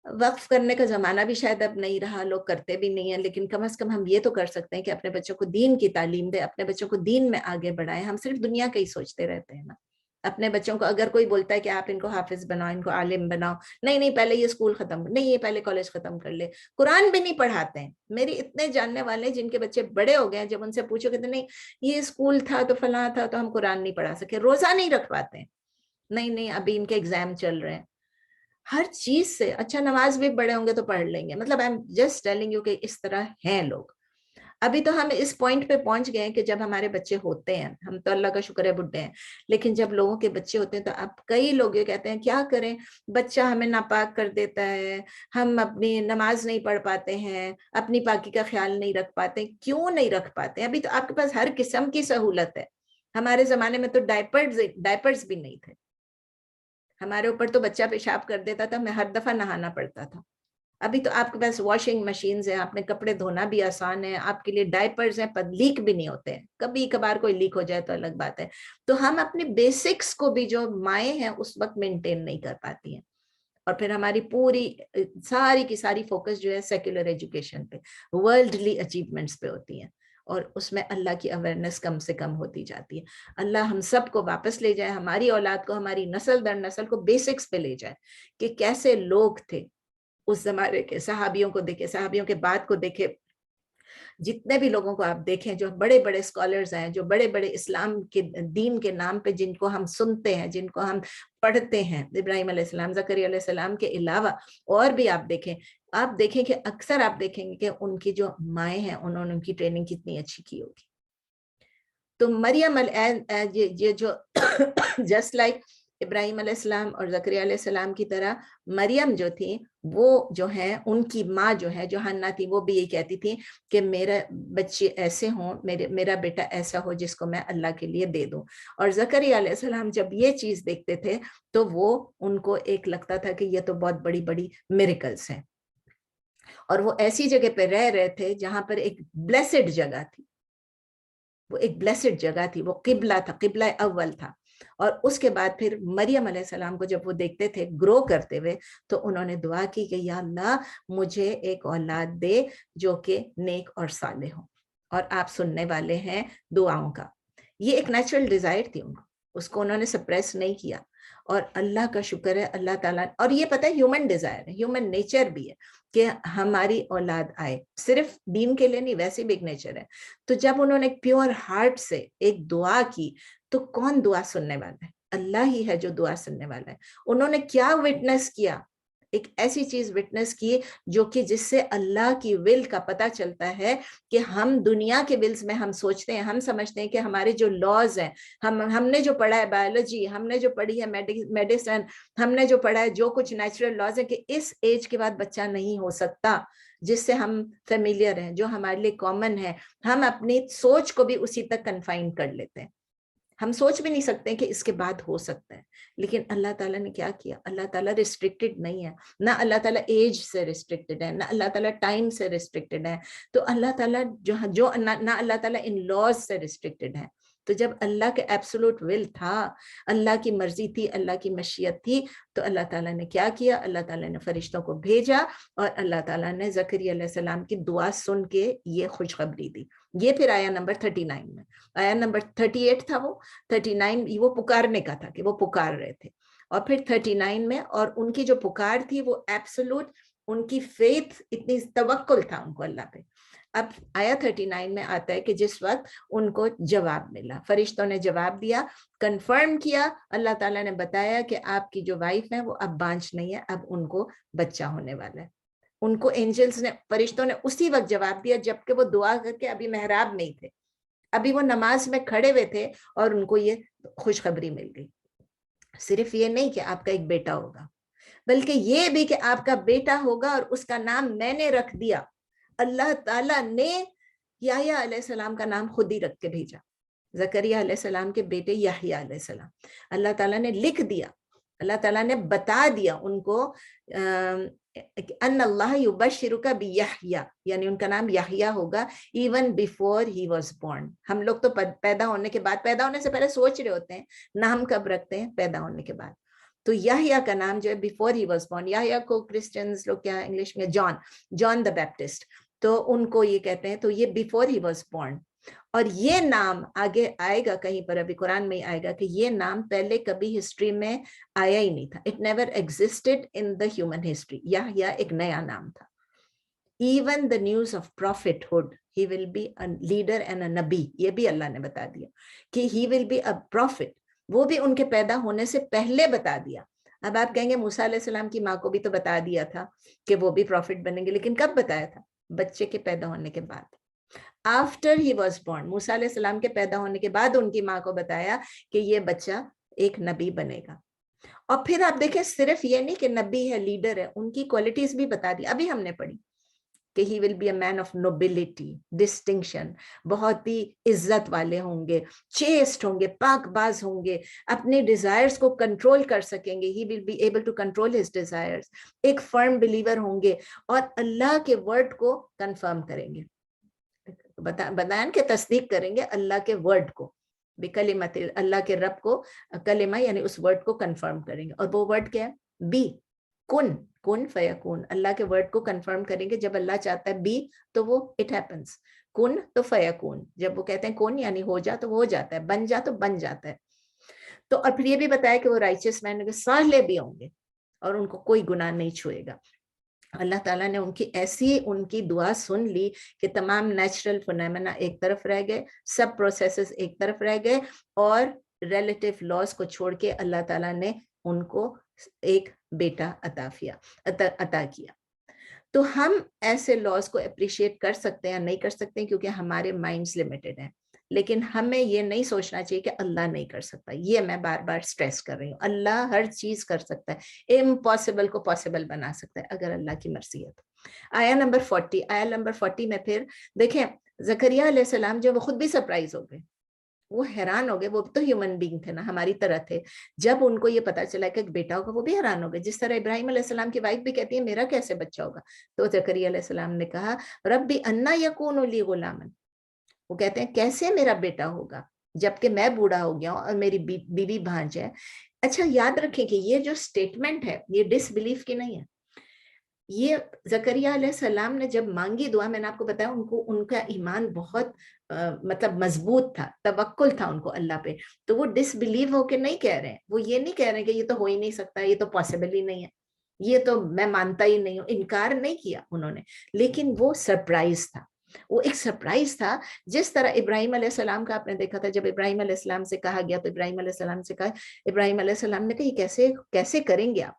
وقف کرنے کا زمانہ بھی شاید اب نہیں رہا, لوگ کرتے بھی نہیں ہیں, لیکن کم از کم ہم یہ تو کر سکتے ہیں کہ اپنے بچوں کو دین کی تعلیم دیں, اپنے بچوں کو دین میں آگے بڑھائیں. ہم صرف دنیا کا ہی سوچتے رہتے ہیں نا. اپنے بچوں کو اگر کوئی بولتا ہے کہ آپ ان کو حافظ بناؤ, ان کو عالم بناؤ, نہیں پہلے یہ اسکول ختم, نہیں یہ پہلے کالج ختم کر لے, قرآن بھی نہیں پڑھاتے ہیں. میری اتنے جاننے والے جن کے بچے بڑے ہو گئے ہیں, جب ان سے پوچھو کہتے نہیں یہ اسکول تھا تو فلاں تھا تو ہم قرآن نہیں پڑھا سکے, روزہ نہیں رکھ پاتے ہیں, نہیں ابھی ان کے ایگزام چل رہے ہیں. ہر چیز سے اچھا, نماز بھی بڑے ہوں گے تو پڑھ لیں گے. مطلب I am just telling you کہ اس طرح ہیں لوگ. ابھی تو ہم اس پوائنٹ پہ پہنچ گئے ہیں کہ جب ہمارے بچے ہوتے ہیں, ہم تو اللہ کا شکر ہے بڈھے ہیں, لیکن جب لوگوں کے بچے ہوتے ہیں تو اب کئی لوگ یہ کہتے ہیں کیا کریں, بچہ ہمیں ناپاک کر دیتا ہے, ہم اپنی نماز نہیں پڑھ پاتے ہیں, اپنی پاکی کا خیال نہیں رکھ پاتے. کیوں نہیں رکھ پاتے؟ ابھی تو آپ کے پاس ہر قسم کی سہولت ہے. ہمارے زمانے میں تو ڈائپرز بھی نہیں تھے. ہمارے اوپر تو بچہ پیشاب کر دیتا تھا, ہمیں ہر دفعہ نہانا پڑتا تھا. ابھی تو آپ کے پاس واشنگ مشینز ہیں, آپ نے کپڑے دھونا بھی آسان ہے, آپ کے لیے ڈائپرز ہیں, پر لیک بھی نہیں ہوتے ہیں. کبھی کبھار کوئی لیک ہو جائے تو الگ بات ہے. تو ہم اپنے بیسکس کو بھی جو مائیں ہیں اس وقت مینٹین نہیں کر پاتی ہیں, اور پھر ہماری پوری ساری کی ساری فوکس جو ہے سیکولر ایجوکیشن پہ, ورلڈلی اچیومنٹس پہ ہوتی ہیں, اور اس میں اللہ کی اویئرنیس کم سے کم ہوتی جاتی ہے. اللہ ہم سب کو واپس لے جائے, ہماری اولاد کو, ہماری نسل در نسل کو بیسکس پہ لے جائے کہ کیسے لوگ تھے اس زمانے کے. صحابیوں کو دیکھے, صحابیوں کے بعد کو دیکھے, جتنے بھی لوگوں کو آپ دیکھیں جو بڑے بڑے اسکالرز ہیں, جو بڑے بڑے اسلام کے دین کے نام پہ جن کو ہم سنتے ہیں, جن کو ہم پڑھتے ہیں, ابراہیم علیہ السلام, زکریا علیہ السلام کے علاوہ اور بھی آپ دیکھیں کہ اکثر آپ دیکھیں گے کہ ان کی جو مائیں ہیں انہوں نے ان کی ٹریننگ کتنی اچھی کی ہوگی. تو مریم یہ جو جسٹ لائک ابراہیم علیہ السلام اور زکریا علیہ السلام کی طرح مریم جو تھی, وہ جو ہے ان کی ماں جو ہے جو حنا تھی, وہ بھی یہی کہتی تھی کہ میرا بچے ایسے ہوں, میرا بیٹا ایسا ہو جس کو میں اللہ کے لیے دے دوں. اور زکریا علیہ السلام جب یہ چیز دیکھتے تھے تو وہ ان کو ایک لگتا تھا کہ یہ تو بہت بڑی بڑی میریکلز ہیں, اور وہ ایسی جگہ پہ رہ رہے تھے جہاں پر ایک بلیسڈ جگہ تھی, وہ ایک بلیسڈ جگہ تھی, وہ قبلہ تھا, قبلہ اول تھا. اور اس کے بعد پھر مریم علیہ السلام کو جب وہ دیکھتے تھے گرو کرتے ہوئے, تو انہوں نے دعا کی کہ یا اللہ مجھے ایک اولاد دے جو کہ نیک اور صالح ہو. اور آپ سننے والے ہیں دعاؤں کا. یہ ایک نیچرل ڈیزائر تھی ان کو, اس کو انہوں نے سپریس نہیں کیا. اور اللہ کا شکر ہے اللہ تعالیٰ, اور یہ پتہ ہے ہیومن ڈیزائر ہے, ہیومن نیچر بھی ہے کہ ہماری اولاد آئے, صرف دین کے لیے نہیں, ویسے بھی ایک نیچر ہے. تو جب انہوں نے پیور ہارٹ سے ایک دعا کی تو کون دعا سننے والا ہے؟ اللہ ہی ہے جو دعا سننے والا ہے. انہوں نے کیا وٹنس کیا ایک ایسی چیز وٹنس کی جو کہ جس سے اللہ کی ول کا پتہ چلتا ہے کہ ہم دنیا کے ولز میں ہم سوچتے ہیں، ہم سمجھتے ہیں کہ ہمارے جو لاز ہیں، ہم نے جو پڑھا ہے بایولوجی، ہم نے جو پڑھی ہے میڈیسن، ہم نے جو پڑھا ہے جو کچھ نیچرل لاز ہے کہ اس ایج کے بعد بچہ نہیں ہو سکتا، جس سے ہم فیملیئر ہیں، جو ہمارے لیے کامن ہے، ہم اپنی سوچ کو بھی اسی تک کنفائن کر لیتے ہیں، ہم سوچ بھی نہیں سکتے کہ اس کے بعد ہو سکتا ہے۔ لیکن اللہ تعالیٰ نے کیا کیا، اللہ تعالیٰ ریسٹرکٹڈ نہیں ہے، نہ اللہ تعالیٰ ایج سے ریسٹرکٹڈ ہے، نہ اللہ تعالیٰ ٹائم سے ریسٹرکٹڈ ہے، تو اللہ تعالیٰ نہ اللہ تعالیٰ ان لاز سے ریسٹرکٹڈ ہے۔ تو جب اللہ کے ایبسولوٹ ول تھا، اللہ کی مرضی تھی، اللہ کی مشیت تھی، تو اللہ تعالیٰ نے کیا کیا، اللہ تعالیٰ نے فرشتوں کو بھیجا اور اللہ تعالیٰ نے زکریا علیہ السلام کی دعا سن کے یہ خوشخبری دی۔ یہ پھر آیا نمبر 39 میں، آیا نمبر 38 تھا، وہ 39 وہ پکارنے کا تھا کہ وہ پکار رہے تھے، اور پھر 39 میں، اور ان کی جو پکار تھی وہ ایبسولوٹ، ان کی فیتھ، اتنی توکل تھا ان کو اللہ پہ۔ اب آیا 39 میں آتا ہے کہ جس وقت ان کو جواب ملا، فرشتوں نے جواب دیا، کنفرم کیا، اللہ تعالیٰ نے بتایا کہ آپ کی جو وائف ہے وہ اب بانجھ نہیں ہے، اب ان کو بچہ ہونے والا ہے۔ ان کو اینجلز نے، فرشتوں نے اسی وقت جواب دیا جبکہ وہ دعا کر کے ابھی محراب میں ہی تھے، ابھی وہ نماز میں کھڑے ہوئے تھے، اور ان کو یہ خوشخبری مل گئی۔ صرف یہ نہیں کہ آپ کا ایک بیٹا ہوگا، بلکہ یہ بھی کہ آپ کا بیٹا ہوگا اور اس کا نام میں نے رکھ دیا۔ اللہ تعالیٰ نے یحییٰ علیہ السلام کا نام خود ہی رکھ کے بھیجا، زکریا علیہ السلام کے بیٹے یحییٰ علیہ السلام۔ اللہ تعالیٰ نے لکھ دیا، اللہ تعالیٰ نے بتا دیا ان کو ان اللہ یبشرک بیحییٰ، یعنی ان کا نام یحییٰ ہوگا even before he was born. ہم لوگ تو پیدا ہونے کے بعد، پیدا ہونے سے پہلے سوچ رہے ہوتے ہیں نام کب رکھتے ہیں، پیدا ہونے کے بعد۔ تو یحییٰ کا نام جو ہے بیفور ہی واز بورن، یحییٰ کو کرسچنز لوگ کیا انگلش میں جان دا بیپٹسٹ، تو ان کو یہ کہتے ہیں، تو یہ بیفور ہی واز بورن۔ اور یہ نام آگے آئے گا کہیں پر، ابھی قرآن میں ہی آئے گا کہ یہ نام پہلے کبھی ہسٹری میں آیا ہی نہیں تھا، it never existed in the human history. Yahya ایک نیا نام تھا۔ Even the news of prophethood, he will be a leader and a نبی، یہ بھی اللہ نے بتا دیا کہ he will be a prophet، وہ بھی ان کے پیدا ہونے سے پہلے بتا دیا۔ اب آپ کہیں گے موسیٰ علیہ السلام کی ماں کو بھی تو بتا دیا تھا کہ وہ بھی پروفٹ بنیں گے، لیکن کب بتایا تھا؟ بچے کے پیدا ہونے کے بعد، آفٹر ہی واز بورن۔ موسیٰ علیہ السلام کے پیدا ہونے کے بعد ان کی ماں کو بتایا کہ یہ بچہ ایک نبی بنے گا۔ اور پھر آپ دیکھیں صرف یہ نہیں کہ نبی ہے، لیڈر ہے، ان کی کوالٹیز بھی بتا دی، ابھی ہم نے پڑھی کہ he will be a man of nobility, distinction، بہت ہی عزت والے ہوں گے، chaste ہوں گے، پاک باز ہوں گے، اپنے ڈیزائرز کو کنٹرول کر سکیں گے، he will be able to control his desires، ایک فرم بلیور ہوں گے، اور اللہ کے ورڈ کو کنفرم کریں گے، بتائیں کہ تصدیق کریں گے اللہ کے ورڈ کو، بکلمت، اللہ کے رب کو کلمہ یعنی اس ورڈ کو کنفرم کریں گے۔ اور وہ ورڈ کیا ہے؟ بی، کن فیکون، اللہ کے ورڈ کو کنفرم کریں گے۔ جب اللہ چاہتا ہے بی تو وہ اٹ ہیپنس، کن تو فیکون، جب وہ کہتے ہیں کن یعنی ہو جا تو وہ ہو جاتا ہے، بن جا تو بن جاتا ہے۔ تو اور پھر یہ بھی بتایا کہ وہ رائچس مین کے صالح بھی ہوں گے اور ان کو کوئی گناہ نہیں چھوئے گا۔ اللہ تعالیٰ نے ان کی دعا سن لی کہ تمام نیچرل فنامنا ایک طرف رہ گئے، سب پروسیسز ایک طرف رہ گئے، اور ریلیٹیو لاز کو چھوڑ کے اللہ تعالیٰ نے ان کو ایک بیٹا عطا کیا۔ تو ہم ایسے لاز کو اپریشیٹ کر سکتے ہیں یا نہیں کر سکتے ہیں کیونکہ ہمارے مائنڈز لمیٹڈ ہیں، لیکن ہمیں یہ نہیں سوچنا چاہیے کہ اللہ نہیں کر سکتا۔ یہ میں بار بار سٹریس کر رہی ہوں، اللہ ہر چیز کر سکتا ہے، امپاسبل کو پاسبل بنا سکتا ہے اگر اللہ کی مرضی ہے۔ آیا نمبر 40 میں پھر دیکھیں زکریا علیہ السلام جو وہ خود بھی سرپرائز ہو گئے، وہ حیران ہو گئے، وہ تو ہیومن بینگ تھے نا، ہماری طرح تھے۔ جب ان کو یہ پتا چلا کہ ایک بیٹا ہوگا وہ بھی حیران ہو گئے، جس طرح ابراہیم علیہ السلام کی وائف بھی کہتی ہے میرا کیسے بچہ ہوگا، تو زکریا علیہ السلام نے کہا ربی انا یکون لی غلام، وہ کہتے ہیں کیسے میرا بیٹا ہوگا جبکہ میں بوڑھا ہو گیا ہوں اور میری بیوی بھانج ہے۔ اچھا یاد رکھیں کہ یہ جو سٹیٹمنٹ ہے یہ ڈس بلیف کی نہیں ہے، یہ زکریا علیہ السلام نے جب مانگی دعا، میں نے آپ کو بتایا ان کا ایمان بہت مطلب مضبوط تھا، توکل تھا ان کو اللہ پہ، تو وہ ڈس بلیو ہو کے نہیں کہہ رہے ہیں، وہ یہ نہیں کہہ رہے ہیں کہ یہ تو ہو ہی نہیں سکتا، یہ تو پاسبل ہی نہیں ہے، یہ تو میں مانتا ہی نہیں ہوں، انکار نہیں کیا انہوں نے، لیکن وہ سرپرائز تھا، وہ ایک سرپرائز تھا۔ جس طرح ابراہیم علیہ السلام کا آپ نے دیکھا تھا، جب ابراہیم علیہ السلام سے کہا گیا تو ابراہیم علیہ السلام سے کہا، ابراہیم علیہ السلام نے کہا یہ کیسے کریں گے آپ،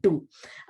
2,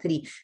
3,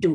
2,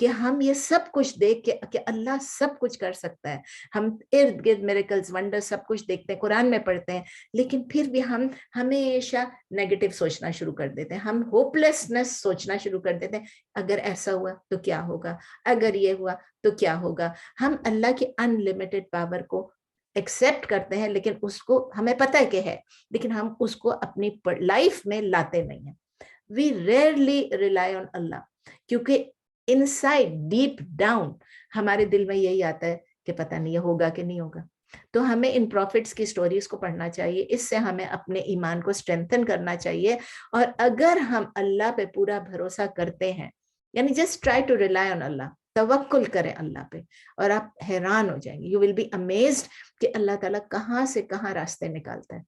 کہ ہم یہ سب کچھ دیکھ کے کہ اللہ سب کچھ کر سکتا ہے, ہم ارد گرد میریکلز ونڈر سب کچھ دیکھتے ہیں, قرآن میں پڑھتے ہیں, لیکن پھر بھی ہم ہمیشہ نیگیٹو سوچنا شروع کر دیتے ہیں, ہم ہوپلیسنس سوچنا شروع کر دیتے ہیں, اگر ایسا ہوا تو کیا ہوگا, اگر یہ ہوا تو کیا ہوگا. ہم اللہ کی ان لمیٹڈ پاور کو ایکسیپٹ کرتے ہیں, لیکن اس کو ہمیں پتہ ہے کہ ہے, لیکن ہم اس کو اپنی لائف میں لاتے نہیں ہیں. We rarely rely on Allah, کیونکہ inside deep down ہمارے دل میں یہی آتا ہے کہ پتہ نہیں یہ ہوگا کہ نہیں ہوگا. تو ہمیں ان پروفٹس کی سٹوریز کو پڑھنا چاہیے, اس سے ہمیں اپنے ایمان کو اسٹرینتھن کرنا چاہیے. اور اگر ہم اللہ پہ پورا بھروسہ کرتے ہیں, یعنی just try to rely on Allah, توکل کریں اللہ پہ, اور آپ حیران ہو جائیں گے, یو ول بی امیزڈ کہ اللہ تعالیٰ کہاں سے کہاں راستے نکالتا ہے.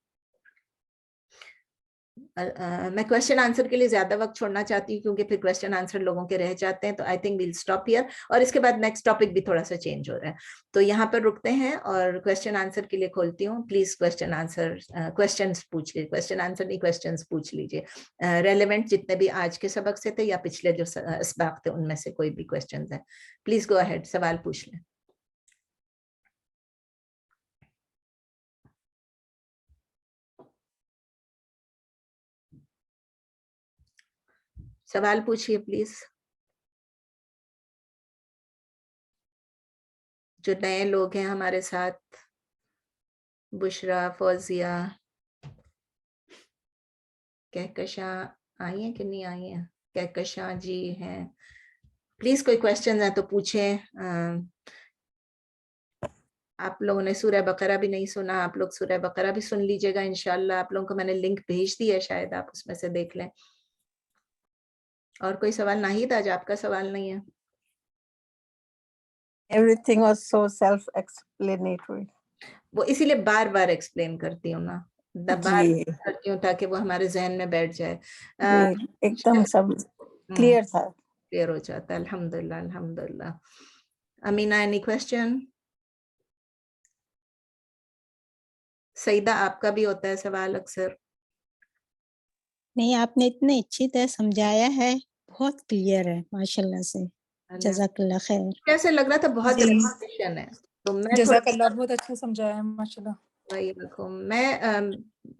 میں کوشچن آنسر کے لیے زیادہ وقت چھوڑنا چاہتی ہوں کیونکہ پھر کوشچن آنسر لوگوں کے رہ جاتے ہیں, تو I think we'll stop here, اور اس کے بعد نیکسٹ ٹاپک بھی تھوڑا سا چینج ہو رہا ہے, تو یہاں پر رکتے ہیں اور کوشچن آنسر کے لیے کھولتی ہوں. پلیز کوشچن آنسر کوشچنس پوچھ لیجیے, کوشچن آنسر نہیں کوشچنس پوچھ لیجیے, ریلیونٹ جتنے بھی آج کے سبق سے تھے یا پچھلے جو اسباق تھے ان میں سے کوئی بھی کوشچنز ہیں, پلیز گو اہیڈ, سوال پوچھ لیں. سوال پوچھیے پلیز. جو نئے لوگ ہیں ہمارے ساتھ, بشرا, فوزیہ, کہکشاں آئی ہیں کہ نہیں آئی ہیں؟ کہکشاں جی ہیں. پلیز کوئی کوشچن ہے تو پوچھیں. آپ لوگوں نے سورہ بقرہ بھی نہیں سنا, آپ لوگ سورہ بقرہ بھی سن لیجئے گا انشاءاللہ. آپ لوگوں کو میں نے لنک بھیج دی ہے, شاید آپ اس میں سے دیکھ لیں. اور کوئی سوال؟ ناہید آج آپ کا سوال نہیں ہے. Everything was so self-explanatory. وہ اسی لیے بار بار ایکسپلین کرتی ہوں نا, بار جی کرتی ہوں تاکہ وہ ہمارے ذہن میں بیٹھ جائے. جی ایک دم سب کلیئر تھا. کلیئر ہو جاتا ہے. الحمدللہ الحمدللہ. Amina, any question? سعیدہ, آپ کا بھی ہوتا ہے سوال اکثر. نہیں, آپ نے اتنے اچھی طرح سمجھایا ہے, بہت کلیئر ہے ماشاءاللہ سے. جزاک اللہ خیر. کیسے لگ رہا تھا؟ بہت جی. ریپیٹیشن ہے, تو میں جزاک اللہ, بہت اچھا سمجھایا ہے ماشاءاللہ. وہی رکھوں. میں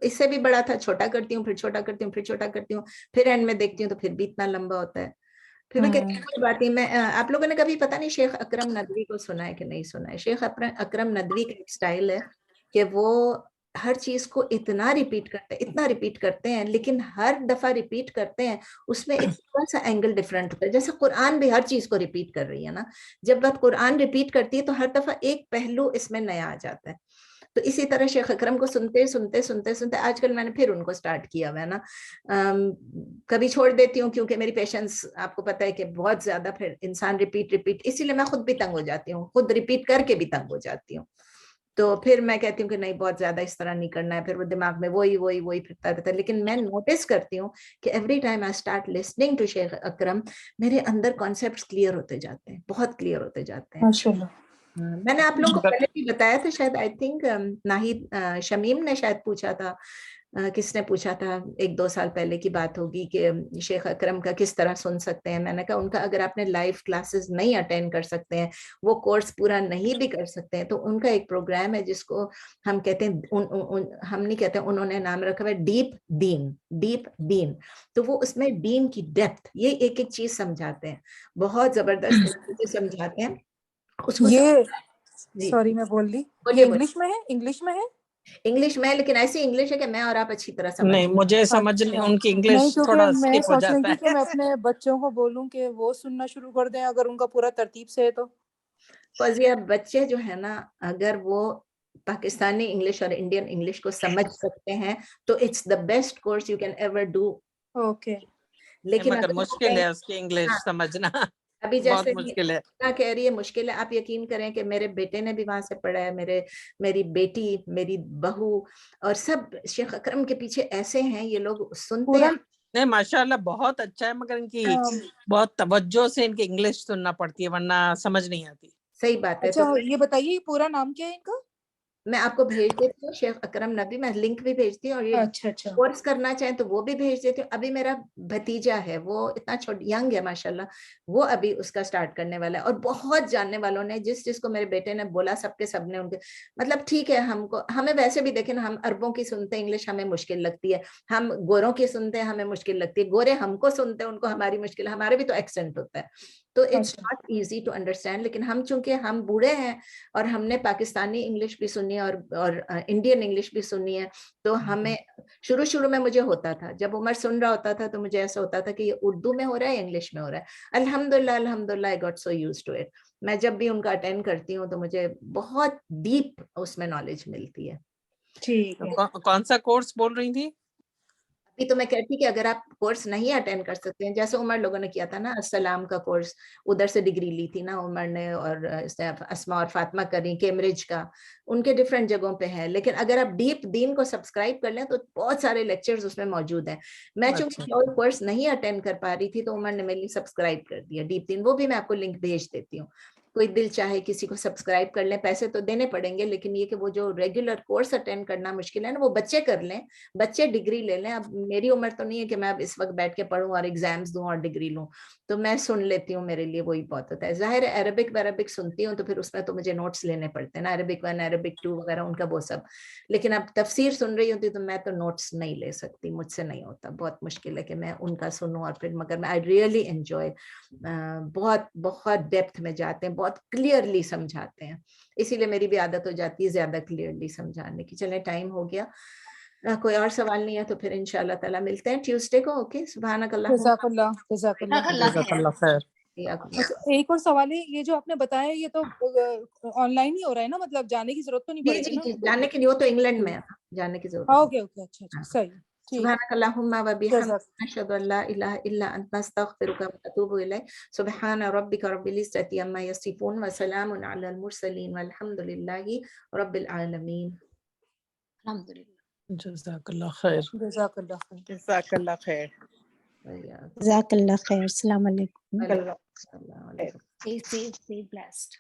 اس سے بھی بڑا تھا, چھوٹا کرتی ہوں, پھر چھوٹا کرتی ہوں, پھر چھوٹا کرتی ہوں, پھر اینڈ میں دیکھتی ہوں تو پھر بھی اتنا لمبا ہوتا ہے. پھر میں کہتی ہوں بات نہیں. میں آپ لوگوں نے کبھی پتہ نہیں شیخ اکرم ندوی کو سنا ہے کہ نہیں سنا ہے. شیخ اکرم ندوی کا ایک سٹائل ہے کہ وہ ہر چیز کو اتنا ریپیٹ کرتے ہیں, لیکن ہر دفعہ ریپیٹ کرتے ہیں اس میں ایک تھوڑا سا اینگل ڈفرینٹ ہوتا ہے. جیسے قرآن بھی ہر چیز کو ریپیٹ کر رہی ہے نا, جب بات قرآن ریپیٹ کرتی ہے تو ہر دفعہ ایک پہلو اس میں نیا آ جاتا ہے. تو اسی طرح شیخ اکرم کو سنتے آج کل میں نے پھر ان کو سٹارٹ کیا ہوا ہے نا. کبھی چھوڑ دیتی ہوں کیونکہ میری پیشنس آپ کو پتہ ہے کہ بہت زیادہ, پھر انسان ریپیٹ, اسی لیے میں خود بھی تنگ ہو جاتی ہوں, خود ریپیٹ کر کے بھی تنگ ہو جاتی ہوں. تو پھر میں کہتی ہوں کہ نہیں, بہت زیادہ اس طرح نہیں کرنا ہے, پھر وہ دماغ میں وہی پھرتا رہتا ہے. لیکن میں نوٹس کرتی ہوں کہ every time I start listening to Sheikh Akram, میرے اندر کانسیپٹس کلیئر ہوتے جاتے ہیں, بہت کلیئر ہوتے جاتے ہیں. ماشاءاللہ. میں نے آپ لوگوں کو پہلے بھی بتایا تھا شاید, آئی تھنک ناہید شمیم نے شاید پوچھا تھا, کس نے پوچھا تھا, 1-2 سال پہلے کی بات ہوگی کہ شیخ اکرم کا کس طرح سن سکتے ہیں. میں نے کہا ان کا اگر آپ نے لائیو کلاسز نہیں اٹینڈ کر سکتے ہیں, وہ کورس پورا نہیں بھی کر سکتے ہیں, تو ان کا ایک پروگرام ہے جس کو ہم کہتے ہیں, ہم نہیں کہتے, انہوں نے نام رکھا ہے ڈیپ دین. تو وہ اس میں دین کی ڈیپتھ, یہ ایک ایک چیز سمجھاتے ہیں, بہت زبردست سمجھاتے ہیں اس کو. یہ جی سوری میں بول دی, بولیے یہ انگلش میں ہے, انگلش میں, لیکن ایسی انگلش ہے کہ میں اور آپ اچھی طرح سمجھ. نہیں, مجھے سمجھ نہیں, ان کی انگلش نہیں, تھوڑا کیونکہ میں اسکپ ہو سوچ رہی جاتا تھی کہ ہے. میں اپنے بچوں کو بولوں کہ وہ سننا شروع کر دیں اگر ان کا پورا ترتیب سے ہے تو. فوزیہ, بچے جو ہے نا, اگر وہ پاکستانی انگلش اور انڈین انگلش کو سمجھ سکتے ہیں تو it's the best course you can ever do. Okay. لیکن مگر مشکل ہے اس کی انگلش سمجھنا, ابھی بہت جیسے مشکل ہے. کہہ رہی ہے مشکل ہے, آپ یقین کریں کہ میرے بیٹے نے بھی وہاں سے پڑھا ہے, میری بیٹی, میری بہو, اور سب شیخ اکرم کے پیچھے ایسے ہیں, یہ لوگ سنتے ہیں. نہیں ماشاءاللہ بہت اچھا ہے, مگر ان کی بہت توجہ سے ان کی انگلش سننا پڑتی ہے ورنہ سمجھ نہیں آتی. صحیح بات ہے. اچھا, یہ بتائیے پورا نام کیا ہے ان کا؟ میں آپ کو بھیج دیتی ہوں شیخ اکرم نبی, میں لنک بھی بھیجتی ہوں, اور یہ اچھا اچھا کورس کرنا چاہیں تو وہ بھی بھیج دیتی ہوں. ابھی میرا بھتیجا ہے, وہ اتنا ینگ ہے ماشاءاللہ, وہ ابھی اس کا سٹارٹ کرنے والا ہے, اور بہت جاننے والوں نے جس کو میرے بیٹے نے بولا سب کے سب نے ان کے مطلب ٹھیک ہے, ہمیں ویسے بھی دیکھیں ہم عربوں کی سنتے ہیں انگلش, ہمیں مشکل لگتی ہے, ہم گوروں کی سنتے ہیں ہمیں مشکل لگتی ہے, گورے ہم کو سنتے ہیں ان کو ہماری مشکل, ہمارے بھی تو ایکسنٹ ہوتا ہے, تو it's not easy to understand. لیکن ہم چونکہ ہم بوڑھے ہیں اور ہم نے پاکستانی انگلش بھی سنی ہے اور انڈین انگلش بھی سنی ہے, تو ہمیں شروع میں مجھے ہوتا تھا, جب عمر سن رہا ہوتا تھا تو مجھے ایسا ہوتا تھا کہ یہ اردو میں ہو رہا ہے یا انگلش میں ہو رہا ہے. الحمدللہ I got so used to it. میں جب بھی ان کا اٹینڈ کرتی ہوں تو مجھے بہت ڈیپ اس میں نالج ملتی ہے. ٹھیک ہے. کون سا کورس بول رہی تھی؟ ابھی تو میں کہتی کہ اگر آپ کورس نہیں اٹینڈ کر سکتے ہیں, جیسے عمر لوگوں نے کیا تھا نا السلام کا کورس, ادھر سے ڈگری لی تھی نا عمر نے, اور اسما اور فاطمہ کریں کیمبرج کا, ان کے ڈفرینٹ جگہوں پہ ہیں. لیکن اگر آپ ڈیپ دین کو سبسکرائب کر لیں تو بہت سارے لیکچرز اس میں موجود ہیں. میں چونکہ کورس نہیں اٹینڈ کر پا رہی تھی تو عمر نے میرے لیے سبسکرائب کر دیا ڈیپ دین, وہ بھی میں آپ کو لنک بھیج دیتی ہوں. کوئی دل چاہے کسی کو سبسکرائب کر لیں, پیسے تو دینے پڑیں گے, لیکن یہ کہ وہ جو ریگولر کورس اٹینڈ کرنا مشکل ہے نا, وہ بچے کر لیں, بچے ڈگری لے لیں. اب میری عمر تو نہیں ہے کہ میں اب اس وقت بیٹھ کے پڑھوں اور ایگزامز دوں اور ڈگری لوں, تو میں سن لیتی ہوں, میرے لیے وہی بہت ہوتا ہے. ظاہر ہے عربک سنتی ہوں تو پھر اس میں تو مجھے نوٹس لینے پڑتے ہیں نا, عربک 1 عربک 2 وغیرہ ان کا وہ سب. لیکن اب تفسیر سن رہی ہوتی تو میں تو نوٹس نہیں لے سکتی, مجھ سے نہیں ہوتا, بہت مشکل ہے کہ میں ان کا سنوں. اور پھر مگر میں آئی ریئلی انجوائے, بہت ڈیپتھ میں جاتے ہیں, بہت کلیئرلی سمجھاتے ہیں, اسی لیے میری بھی عادت ہو جاتی ہے زیادہ کلیئرلی سمجھانے کی. چلیں ٹائم ہو گیا, کوئی اور سوال نہیں ہے تو پھر انشاءاللہ تعالیٰ ملتے ہیں ٹیوزڈے کو. اوکے, سبحانک اللہ. جزاک اللہ. جزاک اللہ. جزاک اللہ خیر. اچھا ایک اور سوال ہے, یہ جو آپ نے بتایا یہ تو آن لائن ہی ہو رہا ہے نا, مطلب جانے کی ضرورت تو نہیں پڑے گی نا؟ جی جانے کے لیے, وہ تو انگلینڈ میں ہے, جانے کی ضرورت اوکے اوکے, اچھا اچھا, صحیح. سبحانک اللہم و بحمدک اشہد ان لا الہ الا انت استغفرک و اتوب الیک. سبحان ربک رب العزۃ عما یصفون وسلام علی المرسلین والحمد للہ رب العالمین. الحمدللہ. جزاک اللہ خیر. جزاک اللہ خیر. جزاک اللہ خیر. جزاک اللہ خیر. السلام علیکم. اللہ اللہ علیکم. Stay safe, stay blessed.